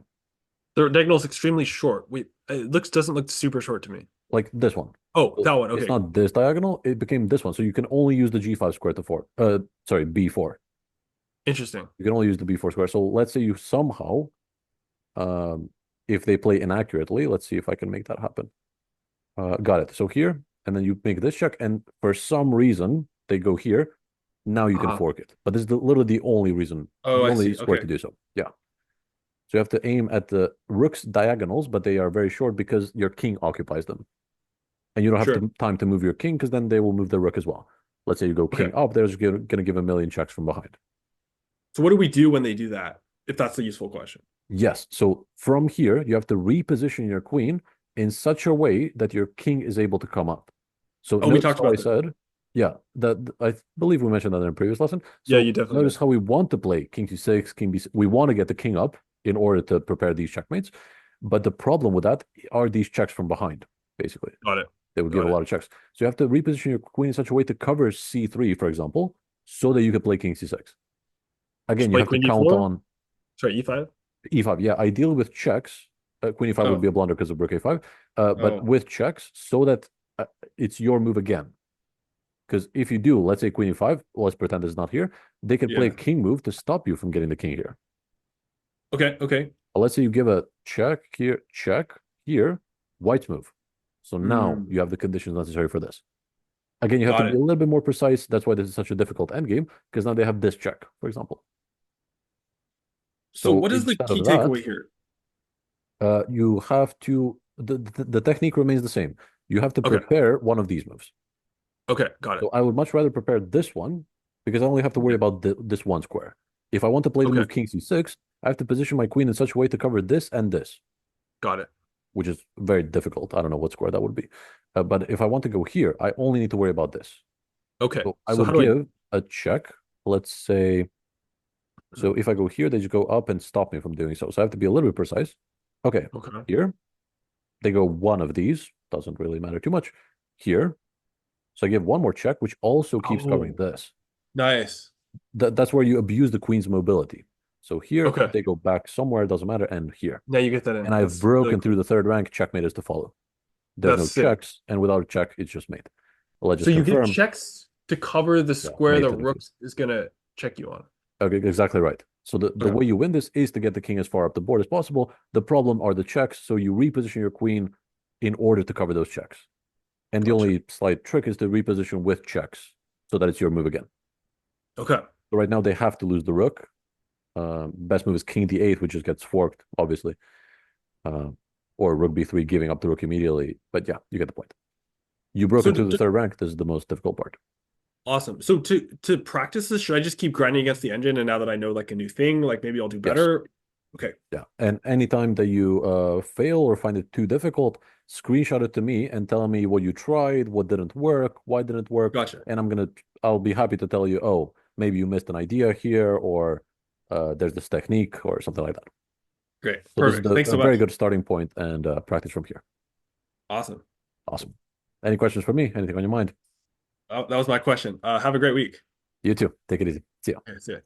The diagonal is extremely short. Wait, it looks doesn't look super short to me. Like this one. Oh, So that one. it's Okay, not this diagonal, it became this one. So you can only use the G5 square to four. Sorry, B4. interesting. You can only use the B4 square. So let's say you somehow, um, if they play inaccurately, let's see if I can make that happen. Got it. So here, and then you make this check, and for some reason they go here. Now you can Uh-huh. fork it. But this is literally the only reason, Oh, the I only see. square Okay, to do so. Yeah. So you have to aim at the rook's diagonals, but they are very short because your king occupies them. And you don't have sure. to, time to move your king because then they will move the rook as well. Let's say you go Okay. king up, they're just going to give a million checks from behind. So what do we do when they do that? If that's the useful question. Yes. So from here, you have to reposition your queen in such a way that your king is able to come up. So Oh, we notice talked how I about that. said, yeah, that I believe we mentioned that in a previous lesson. Yeah, So you definitely notice did. how we want to play king c6, king b6. We want to get the king up in order to prepare these checkmates. But the problem with that are these checks from behind, basically. Got it. They would give Got a it. lot of checks. So you have to reposition your queen in such a way to cover c3, for example, so that you can play king c6. Again, Just you play have to queen count d4. on Sorry, e5. e5. Yeah, ideally with checks. Queen e5 would be Oh, a blunder because of rook a5. But oh, with checks, so that it's your move again. Because if you do, let's say queen e5, let's pretend it's not here, they can play a yeah. king move to stop you from getting the king here. Okay, okay. But let's say you give a check here, white's move. So now Hmm. you have the conditions necessary for this. Again, you have to Got be it. a little bit more precise. That's why this is such a difficult endgame, because now they have this check, for example. So So what is the instead of key that, takeaway here? you have to, the technique remains the same. You have to Okay, prepare one of these moves. okay, got it. So I would much rather prepare this one because I only have to worry Okay, about this one square. If I want to play the okay, move king c6, I have to position my queen in such a way to cover this and this, got it. which is very difficult. I don't know what square that would be. But if I want to go here, I only need to worry about this. Okay, So I so how would do I? give a check. Let's say, so if I go here, they just go up and stop me from doing so. So I have to be a little bit precise. Okay, Okay. here, they go one of these. Doesn't really matter too much. Here, so I give one more check, which also keeps covering Oh, this. nice. That's where you abuse the queen's mobility. So here Okay. they go back somewhere, it doesn't matter, and here. Now you get that And in. I've That's really broken through cool. the third rank, checkmate is to follow. There's That's no sick. checks, and without a check, it's just mate. Let's So just you give confirm. checks to cover the Yeah, square mate the to rook defeat. is gonna check you on. Okay, exactly right. So the Okay, way you win this is to get the king as far up the board as possible. The problem are the checks, so you reposition your queen in order to cover those checks. And the gotcha. only slight trick is to reposition with checks so that it's your move again. Okay, So right now they have to lose the rook. Best move is king d8, which just gets forked, obviously. Uh, or rook b3, giving up the rook immediately. But yeah, you get the point. You broke so into the third rank. This is the most difficult part. awesome. So to practice this, should I just keep grinding against the engine? And now that I know like a new thing, like maybe I'll do Yes. better. Okay, Yeah. And anytime that you fail or find it too difficult, screenshot it to me and tell me what you tried, what didn't work, why didn't it work. gotcha. And I'll be happy to tell you, oh, maybe you missed an idea here, or there's this technique or something like that. Great, So this is perfect. Thanks a so very much. good starting point and practice from here. Awesome. Awesome. Any questions for me? Anything on your mind? That was my question. Have a great week. You too. Take it easy. See ya. Okay, see ya.